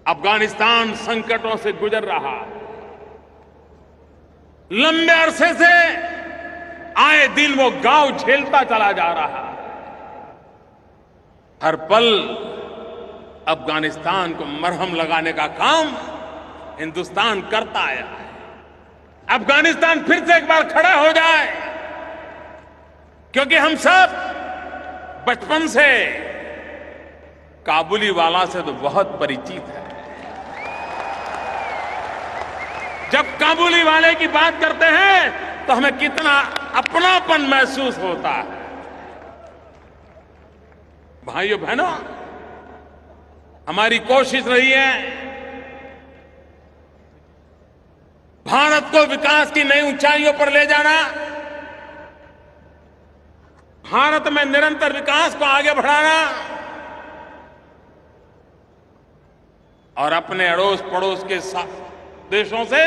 अफगानिस्तान संकटों से गुजर रहा है। लंबे अरसे से आए दिन वो गांव झेलता चला जा रहा है। हर पल अफगानिस्तान को मरहम लगाने का काम हिंदुस्तान करता आया है। अफगानिस्तान फिर से एक बार खड़ा हो जाए, क्योंकि हम सब बचपन से काबुली वाला से तो बहुत परिचित है। जब काबुली वाले की बात करते हैं तो हमें कितना अपनापन महसूस होता है। भाइयों बहनों, हमारी कोशिश रही है भारत को विकास की नई ऊंचाइयों पर ले जाना, भारत में निरंतर विकास को आगे बढ़ाना, और अपने अड़ोस पड़ोस के देशों से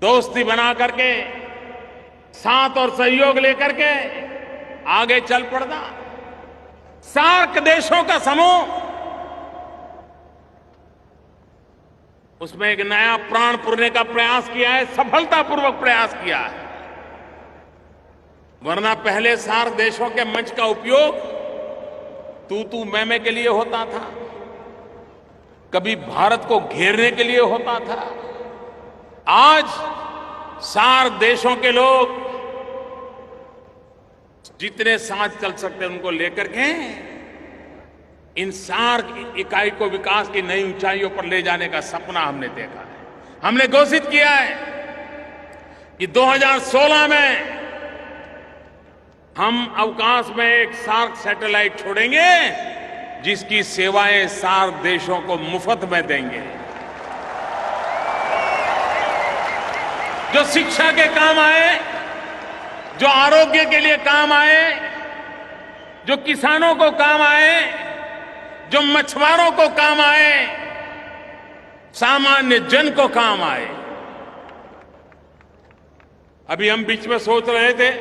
दोस्ती बना करके, साथ और सहयोग लेकर के आगे चल पड़ना। सार्क देशों का समूह, उसमें एक नया प्राण पुरने का प्रयास किया है, सफलतापूर्वक प्रयास किया है। वरना पहले सार्क देशों के मंच का उपयोग तू मैं के लिए होता था, कभी भारत को घेरने के लिए होता था। आज सार्क देशों के लोग जितने साथ चल सकते हैं उनको लेकर के इन सार्क इकाई को विकास की नई ऊंचाइयों पर ले जाने का सपना हमने देखा है। हमने घोषित किया है कि 2016 में हम अवकाश में एक सार्क सैटेलाइट छोड़ेंगे, जिसकी सेवाएं सार्क देशों को मुफ्त में देंगे, जो शिक्षा के काम आए, जो आरोग्य के लिए काम आए, जो किसानों को काम आए, जो मछुआरों को काम आए। सामान्य जन को काम आए। अभी हम बीच में सोच रहे थे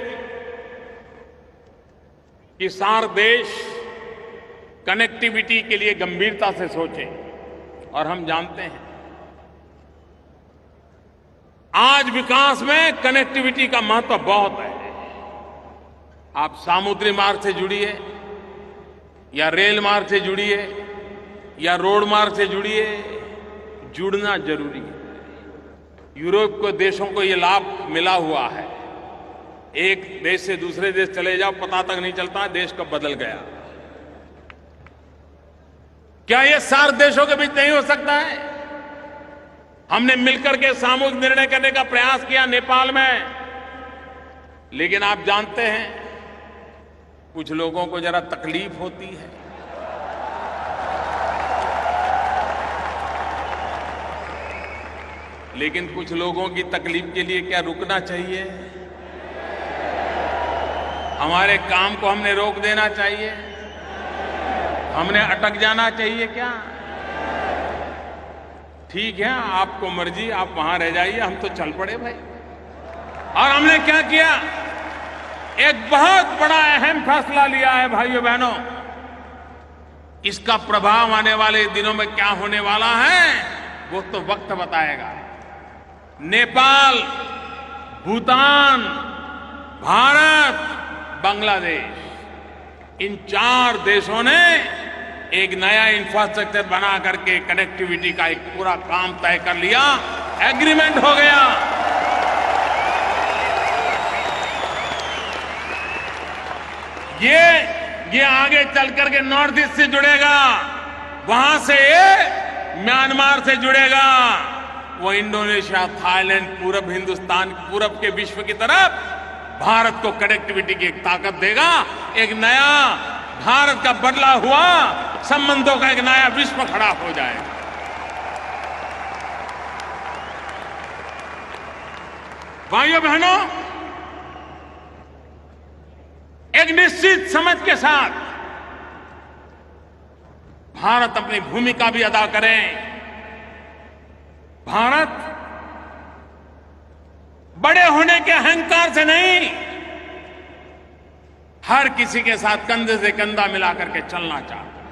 कि सार्क देश कनेक्टिविटी के लिए गंभीरता से सोचें, और हम जानते हैं आज विकास में कनेक्टिविटी का महत्व बहुत है। आप समुद्री मार्ग से जुड़िए या रेल मार्ग से जुड़िए या रोड मार्ग से जुड़िए, जुड़ना जरूरी है। यूरोप के देशों को ये लाभ मिला हुआ है। एक देश से दूसरे देश चले जाओ, पता तक नहीं चलता देश कब बदल गया। क्या ये सार्क देशों के बीच नहीं हो सकता है? हमने मिलकर के सामूहिक निर्णय करने का प्रयास किया नेपाल में, लेकिन आप जानते हैं कुछ लोगों को जरा तकलीफ होती है। लेकिन कुछ लोगों की तकलीफ के लिए क्या रुकना चाहिए? हमारे काम को हमने रोक देना चाहिए? हमने अटक जाना चाहिए क्या? ठीक है, आपको मर्जी, आप वहां रह जाइए, हम तो चल पड़े भाई। और हमने क्या किया? एक बहुत बड़ा अहम फैसला लिया है भाइयों बहनों। इसका प्रभाव आने वाले दिनों में क्या होने वाला है वो तो वक्त बताएगा। नेपाल, भूटान, भारत, बांग्लादेश, इन 4 देशों ने एक नया इंफ्रास्ट्रक्चर बना करके कनेक्टिविटी का एक पूरा काम तय कर लिया, एग्रीमेंट हो गया। ये आगे चल करके नॉर्थ ईस्ट से जुड़ेगा, वहां से ये म्यांमार से जुड़ेगा, वो इंडोनेशिया, थाईलैंड, पूरब हिंदुस्तान, पूरब के विश्व की तरफ भारत को कनेक्टिविटी की एक ताकत देगा। एक नया भारत का बदला हुआ संबंधों का एक नया विश्व खड़ा हो जाएगा। भाइयों बहनों, एक निश्चित समझ के साथ भारत अपनी भूमिका भी अदा करे। भारत बड़े होने के अहंकार से नहीं, हर किसी के साथ कंधे से कंधा मिलाकर के चलना चाहता है।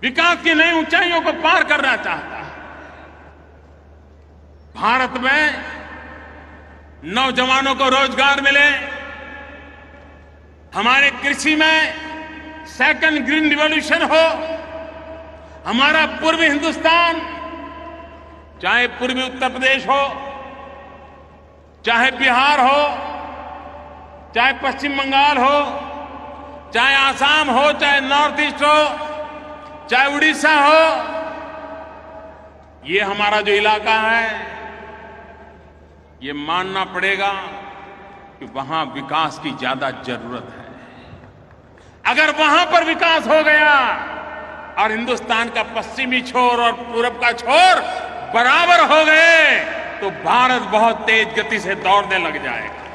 विकास की नई ऊंचाइयों को पार करना चाहता है। भारत में नौजवानों को रोजगार मिले, हमारे कृषि में सेकंड ग्रीन रिवॉल्यूशन हो, हमारा पूर्वी हिंदुस्तान, चाहे पूर्वी उत्तर प्रदेश हो, चाहे बिहार हो, चाहे पश्चिम बंगाल हो, चाहे आसाम हो, चाहे नॉर्थ ईस्ट हो, चाहे उड़ीसा हो, ये हमारा जो इलाका है, ये मानना पड़ेगा कि वहां विकास की ज्यादा जरूरत है। अगर वहां पर विकास हो गया और हिंदुस्तान का पश्चिमी छोर और पूरब का छोर बराबर हो गए तो भारत बहुत तेज गति से दौड़ने लग जाएगा।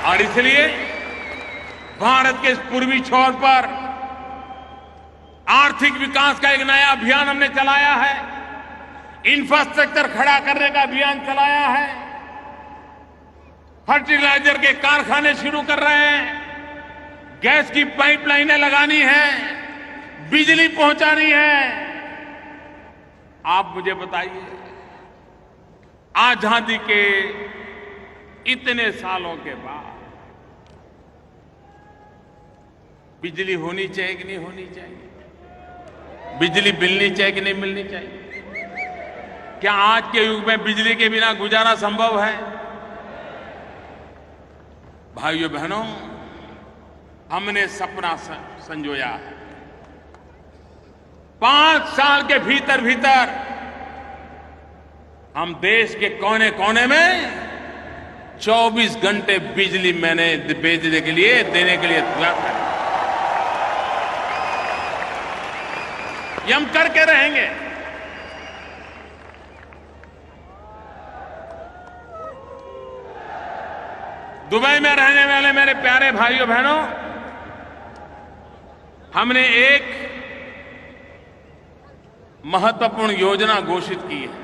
और इसलिए भारत के इस पूर्वी छोर पर आर्थिक विकास का एक नया अभियान हमने चलाया है, इंफ्रास्ट्रक्चर खड़ा करने का अभियान चलाया है, फर्टिलाइजर के कारखाने शुरू कर रहे हैं, गैस की पाइपलाइनें लगानी है, बिजली पहुंचानी है। आप मुझे बताइए, आजादी के इतने सालों के बाद बिजली होनी चाहिए कि नहीं होनी चाहिए? बिजली मिलनी चाहिए कि नहीं मिलनी चाहिए? क्या आज के युग में बिजली के बिना गुजारा संभव है? भाइयों बहनों, हमने सपना संजोया है। 5 साल के भीतर भीतर हम देश के कोने कोने में 24 घंटे बिजली मैंने भेजने के लिए, देने के लिए तैयार है। ये हम करके रहेंगे। दुबई में रहने वाले मेरे प्यारे भाइयों बहनों, हमने एक महत्वपूर्ण योजना घोषित की है।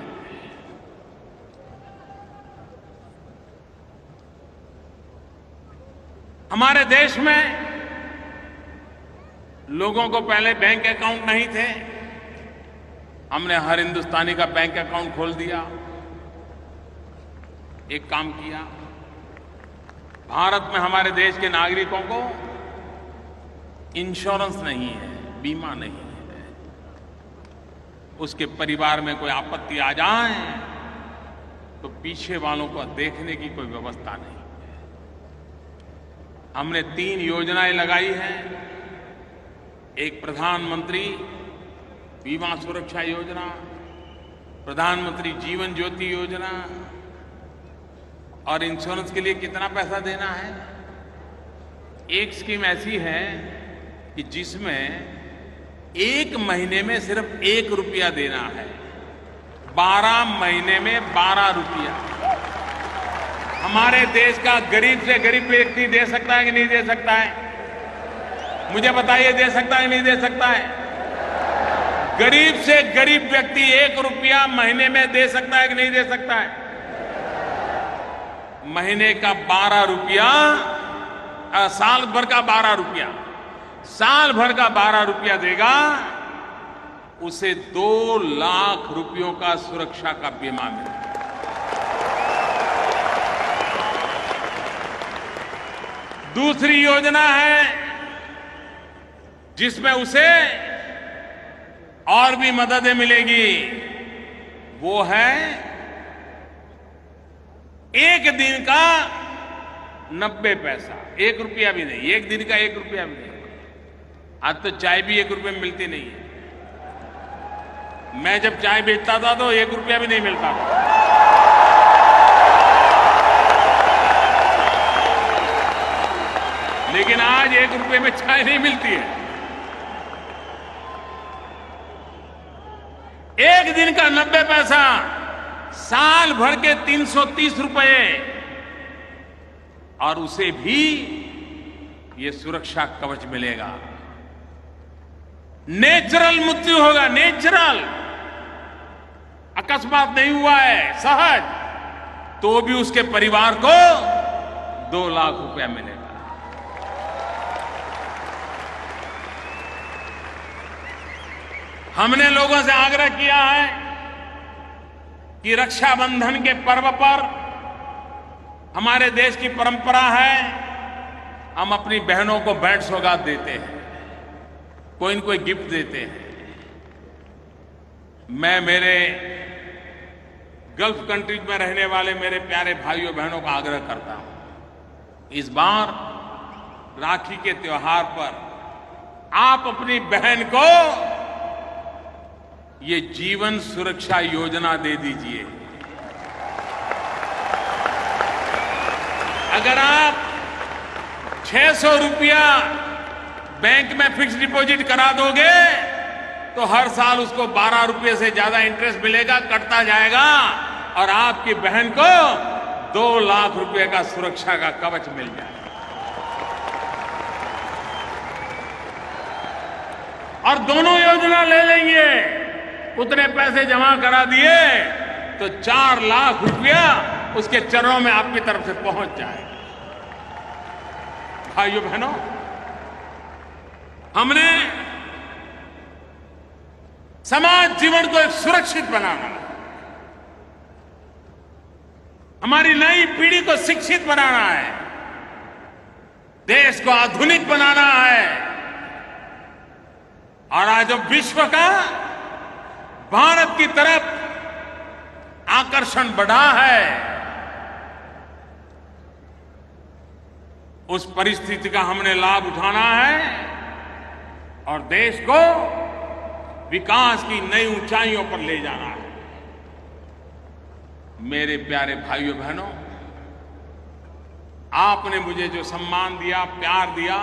हमारे देश में लोगों को पहले बैंक अकाउंट नहीं थे। हमने हर हिंदुस्तानी का बैंक अकाउंट खोल दिया। एक काम किया, भारत में हमारे देश के नागरिकों को इंश्योरेंस नहीं है, बीमा नहीं है। उसके परिवार में कोई आपत्ति आ जाए तो पीछे वालों को देखने की कोई व्यवस्था नहीं। हमने 3 योजनाएं लगाई हैं। एक प्रधानमंत्री बीमा सुरक्षा योजना, प्रधानमंत्री जीवन ज्योति योजना। और इंश्योरेंस के लिए कितना पैसा देना है? एक स्कीम ऐसी है कि जिसमें 1 महीने में सिर्फ 1 रुपया देना है, 12 महीने में 12 रुपया। हमारे देश का गरीब से गरीब व्यक्ति दे सकता है कि नहीं दे सकता है? मुझे बताइए, दे सकता है कि नहीं दे सकता है? गरीब से गरीब व्यक्ति 1 रुपया महीने में दे सकता है कि नहीं दे सकता है? महीने का 12 रुपया, साल भर का 12 रुपया, साल भर का 12 रुपया देगा, उसे 2 लाख रुपयों का सुरक्षा का बीमा मिलेगा। दूसरी योजना है जिसमें उसे और भी मददें मिलेगी। वो है 1 दिन का 90 पैसा, 1 रुपया भी नहीं, 1 दिन का 1 रुपया भी नहीं। आज तो चाय भी 1 रुपये में मिलती नहीं है। मैं जब चाय बेचता था तो 1 रुपया भी नहीं मिलता था। लेकिन आज 1 रुपये में चाय नहीं मिलती है। 1 दिन का 90 पैसा, साल भर के 330 रुपए, और उसे भी ये सुरक्षा कवच मिलेगा। नेचुरल मृत्यु होगा, नेचुरल, अकस्मात नहीं हुआ है, सहज, तो भी उसके परिवार को 2 लाख रुपया मिलेगा। हमने लोगों से आग्रह किया है कि रक्षाबंधन के पर्व पर, हमारे देश की परंपरा है, हम अपनी बहनों को भेंट सौगात देते हैं, कोई न कोई गिफ्ट देते हैं। मैं मेरे गल्फ कंट्रीज में रहने वाले मेरे प्यारे भाइयों बहनों का आग्रह करता हूं, इस बार राखी के त्योहार पर आप अपनी बहन को ये जीवन सुरक्षा योजना दे दीजिए। अगर आप 600 रुपया बैंक में फिक्स डिपॉजिट करा दोगे तो हर साल उसको 12 रुपये से ज्यादा इंटरेस्ट मिलेगा, कटता जाएगा, और आपकी बहन को 2 लाख रुपए का सुरक्षा का कवच मिल जाएगा। और दोनों योजना ले लेंगे, उतने पैसे जमा करा दिए तो 4 लाख रुपया उसके चरणों में आपकी तरफ से पहुंच जाएगा। भाइयों बहनों, हमने समाज जीवन को एक सुरक्षित बनाना, हमारी नई पीढ़ी को शिक्षित बनाना है, देश को आधुनिक बनाना है। और आज अब विश्व का भारत की तरफ आकर्षण बढ़ा है, उस परिस्थिति का हमने लाभ उठाना है और देश को विकास की नई ऊंचाइयों पर ले जाना है। मेरे प्यारे भाइयों बहनों, आपने मुझे जो सम्मान दिया, प्यार दिया,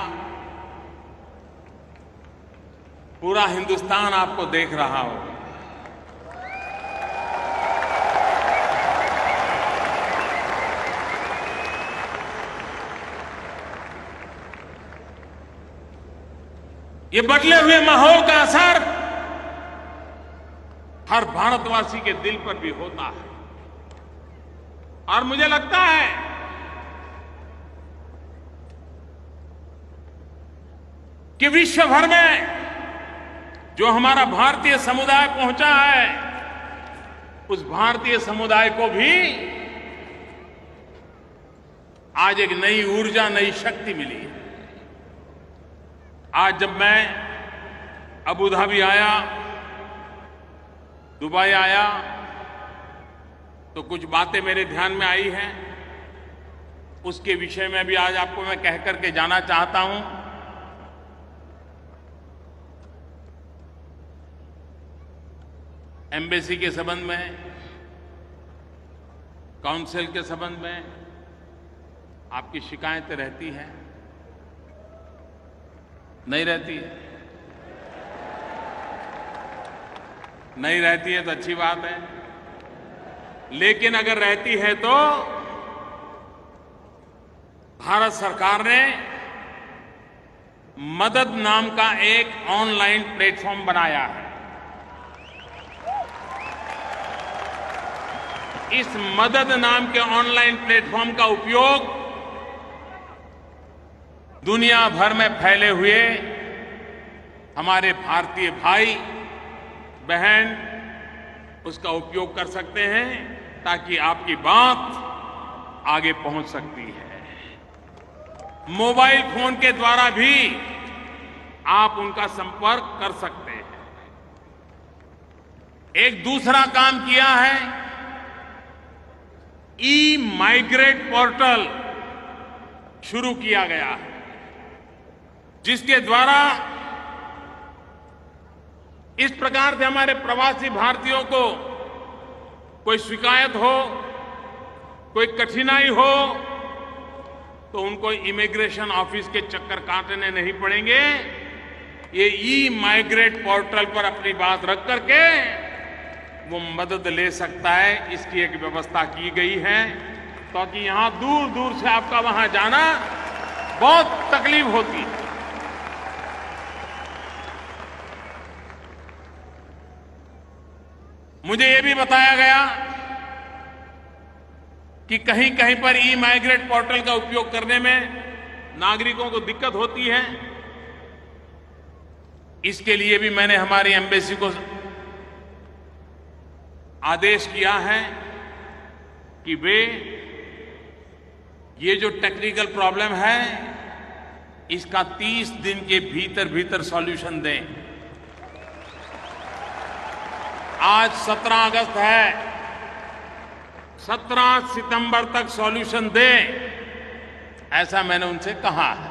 पूरा हिंदुस्तान आपको देख रहा होगा। ये बदले हुए माहौल का असर हर भारतवासी के दिल पर भी होता है। और मुझे लगता है कि विश्व भर में जो हमारा भारतीय समुदाय पहुंचा है, उस भारतीय समुदाय को भी आज एक नई ऊर्जा, नई शक्ति मिली है। आज जब मैं अबू धाबी आया, दुबई आया, तो कुछ बातें मेरे ध्यान में आई हैं। उसके विषय में भी आज आपको मैं कह करके जाना चाहता हूं। एम्बेसी के संबंध में, काउंसिल के संबंध में आपकी शिकायतें रहती हैं? नहीं रहती है? नहीं रहती है तो अच्छी बात है। लेकिन अगर रहती है तो भारत सरकार ने मदद नाम का एक ऑनलाइन प्लेटफॉर्म बनाया है। इस मदद नाम के ऑनलाइन प्लेटफॉर्म का उपयोग दुनिया भर में फैले हुए हमारे भारतीय भाई बहन उसका उपयोग कर सकते हैं, ताकि आपकी बात आगे पहुंच सकती है। मोबाइल फोन के द्वारा भी आप उनका संपर्क कर सकते हैं। एक दूसरा काम किया है, ई-माइग्रेट पोर्टल शुरू किया गया है, जिसके द्वारा इस प्रकार से हमारे प्रवासी भारतीयों को कोई शिकायत हो, कोई कठिनाई हो, तो उनको इमिग्रेशन ऑफिस के चक्कर काटने नहीं पड़ेंगे। ये ई-माइग्रेट पोर्टल पर अपनी बात रख करके वो मदद ले सकता है। इसकी एक व्यवस्था की गई है, ताकि यहां दूर दूर से आपका वहां जाना बहुत तकलीफ होती है। मुझे यह भी बताया गया कि कहीं कहीं पर ई-माइग्रेट पोर्टल का उपयोग करने में नागरिकों को दिक्कत होती है। इसके लिए भी मैंने हमारी एम्बेसी को आदेश किया है कि वे ये जो टेक्निकल प्रॉब्लम है, इसका 30 दिन के भीतर भीतर सॉल्यूशन दें। आज 17 अगस्त है, 17 सितंबर तक सॉल्यूशन दें, ऐसा मैंने उनसे कहा है।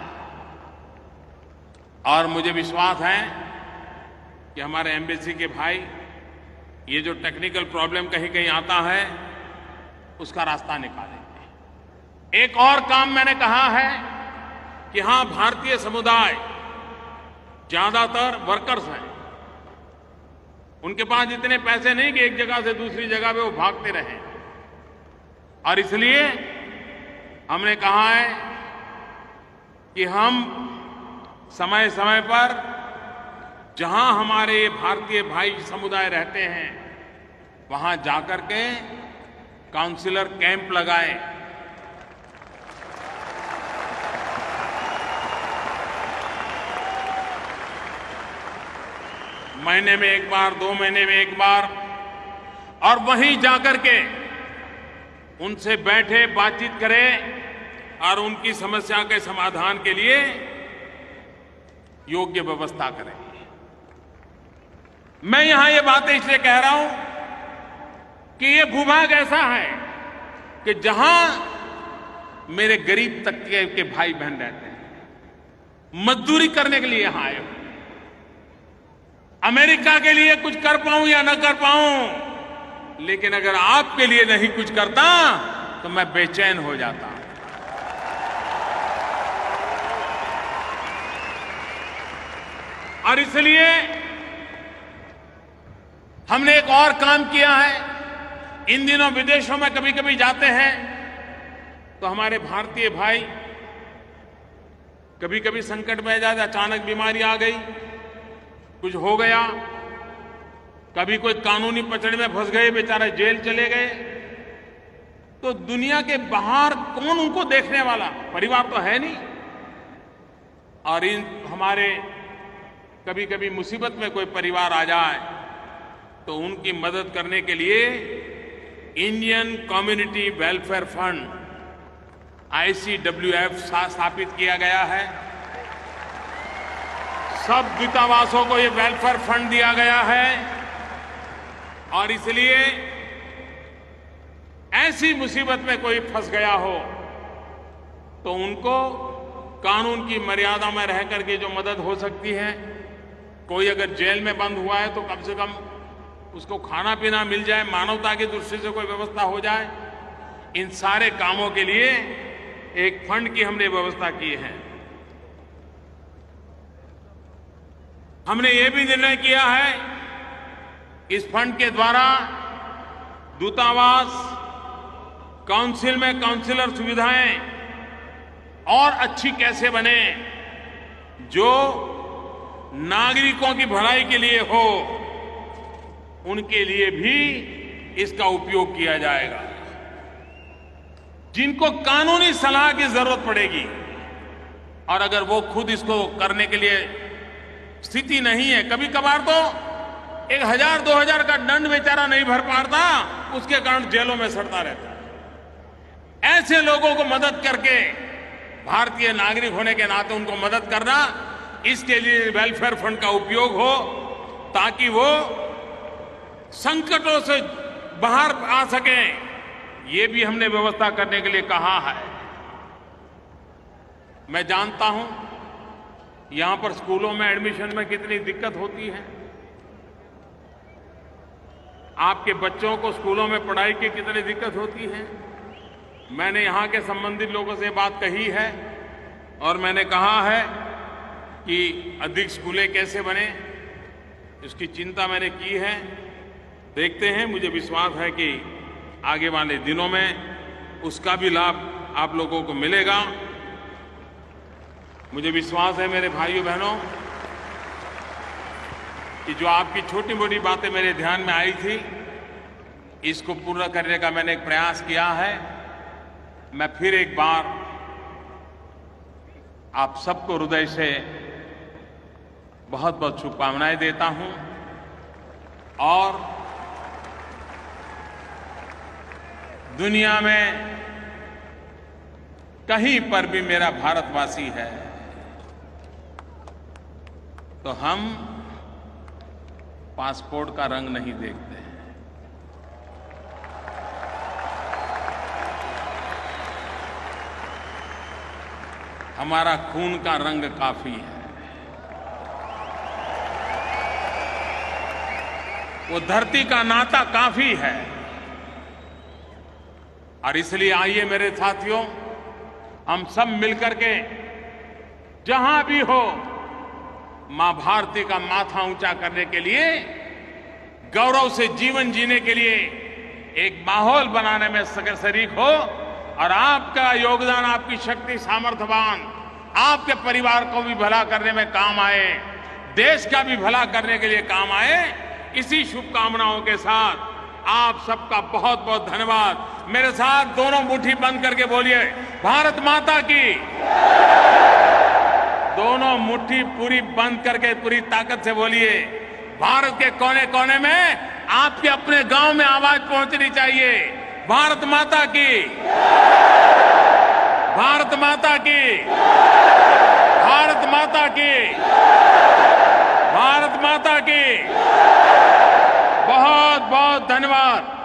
और मुझे विश्वास है कि हमारे एम्बेसी के भाई ये जो टेक्निकल प्रॉब्लम कहीं कहीं आता है, उसका रास्ता निकालेंगे। एक और काम मैंने कहा है कि हां, भारतीय समुदाय ज्यादातर वर्कर्स हैं, उनके पास इतने पैसे नहीं कि एक जगह से दूसरी जगह पे वो भागते रहें। और इसलिए हमने कहा है कि हम समय समय पर जहां हमारे भारतीय भाई समुदाय रहते हैं, वहां जाकर के काउंसलर कैंप लगाएं। महीने में एक बार, 2 महीने में एक बार, और वहीं जाकर के उनसे बैठे, बातचीत करें और उनकी समस्या के समाधान के लिए योग्य व्यवस्था करें। मैं यहां ये बातें इसलिए कह रहा हूं कि ये भूभाग ऐसा है कि जहां मेरे गरीब तबके के भाई बहन रहते हैं, मजदूरी करने के लिए यहां आए हो। अमेरिका के लिए कुछ कर पाऊं या न कर पाऊं, लेकिन अगर आपके लिए नहीं कुछ करता तो मैं बेचैन हो जाता। और इसलिए हमने एक और काम किया है। इन दिनों विदेशों में कभी कभी जाते हैं तो हमारे भारतीय भाई कभी कभी संकट में आ जाते, अचानक बीमारी आ गई कुछ हो गया, कभी कोई कानूनी पचड़े में फंस गए, बेचारे जेल चले गए, तो दुनिया के बाहर कौन उनको देखने वाला? परिवार तो है नहीं। और इन हमारे कभी कभी मुसीबत में कोई परिवार आ जाए तो उनकी मदद करने के लिए Indian community welfare fund ICWF स्थापित किया गया है। सब दूतावासों को ये वेलफेयर फंड दिया गया है और इसलिए ऐसी मुसीबत में कोई फंस गया हो तो उनको कानून की मर्यादा में रह करके जो मदद हो सकती है, कोई अगर जेल में बंद हुआ है तो कम से कम उसको खाना पीना मिल जाए, मानवता की दृष्टि से कोई व्यवस्था हो जाए, इन सारे कामों के लिए एक फंड की हमने व्यवस्था की है। हमने ये भी निर्णय किया है इस फंड के द्वारा दूतावास, काउंसिल में काउंसिलर सुविधाएं और अच्छी कैसे बने, जो नागरिकों की भलाई के लिए हो, उनके लिए भी इसका उपयोग किया जाएगा। जिनको कानूनी सलाह की जरूरत पड़ेगी और अगर वो खुद इसको करने के लिए स्थिति नहीं है, कभी कभार तो 1000-2000 का दंड बेचारा नहीं भर पाता, उसके कारण जेलों में सड़ता रहता है। ऐसे लोगों को मदद करके, भारतीय नागरिक होने के नाते उनको मदद करना, इसके लिए वेलफेयर फंड का उपयोग हो ताकि वो संकटों से बाहर आ सकें। ये भी हमने व्यवस्था करने के लिए कहा है। मैं जानता हूं यहां पर स्कूलों में एडमिशन में कितनी दिक्कत होती है, आपके बच्चों को स्कूलों में पढ़ाई की कितनी दिक्कत होती है। मैंने यहां के संबंधित लोगों से बात कही है और मैंने कहा है कि अधिक स्कूलें कैसे बने, इसकी चिंता मैंने की है। देखते हैं, मुझे विश्वास है कि आगे वाले दिनों में उसका भी लाभ आप लोगों को मिलेगा। मुझे विश्वास है मेरे भाइयों बहनों कि जो आपकी छोटी मोटी बातें मेरे ध्यान में आई थी, इसको पूरा करने का मैंने एक प्रयास किया है। मैं फिर एक बार आप सबको हृदय से बहुत बहुत शुभकामनाएं देता हूं और दुनिया में कहीं पर भी मेरा भारतवासी है तो हम पासपोर्ट का रंग नहीं देखते हैं। हमारा खून का रंग काफी है। वो धरती का नाता काफी है। और इसलिए आइए मेरे साथियों, हम सब मिलकर के जहां भी हो, मां भारती का माथा ऊंचा करने के लिए, गौरव से जीवन जीने के लिए एक माहौल बनाने में शरीक हो और आपका योगदान, आपकी शक्ति, सामर्थ्यवान आपके परिवार को भी भला करने में काम आए, देश का भी भला करने के लिए काम आए। इसी शुभकामनाओं के साथ आप सबका बहुत बहुत धन्यवाद। मेरे साथ दोनों मुट्ठी बंद करके बोलिए, भारत माता की। दोनों मुट्ठी पूरी बंद करके पूरी ताकत से बोलिए। भारत के कोने कोने में आपके अपने गांव में आवाज पहुंचनी चाहिए, भारत माता की, भारत माता की, भारत माता की, भारत माता की। बहुत बहुत धन्यवाद।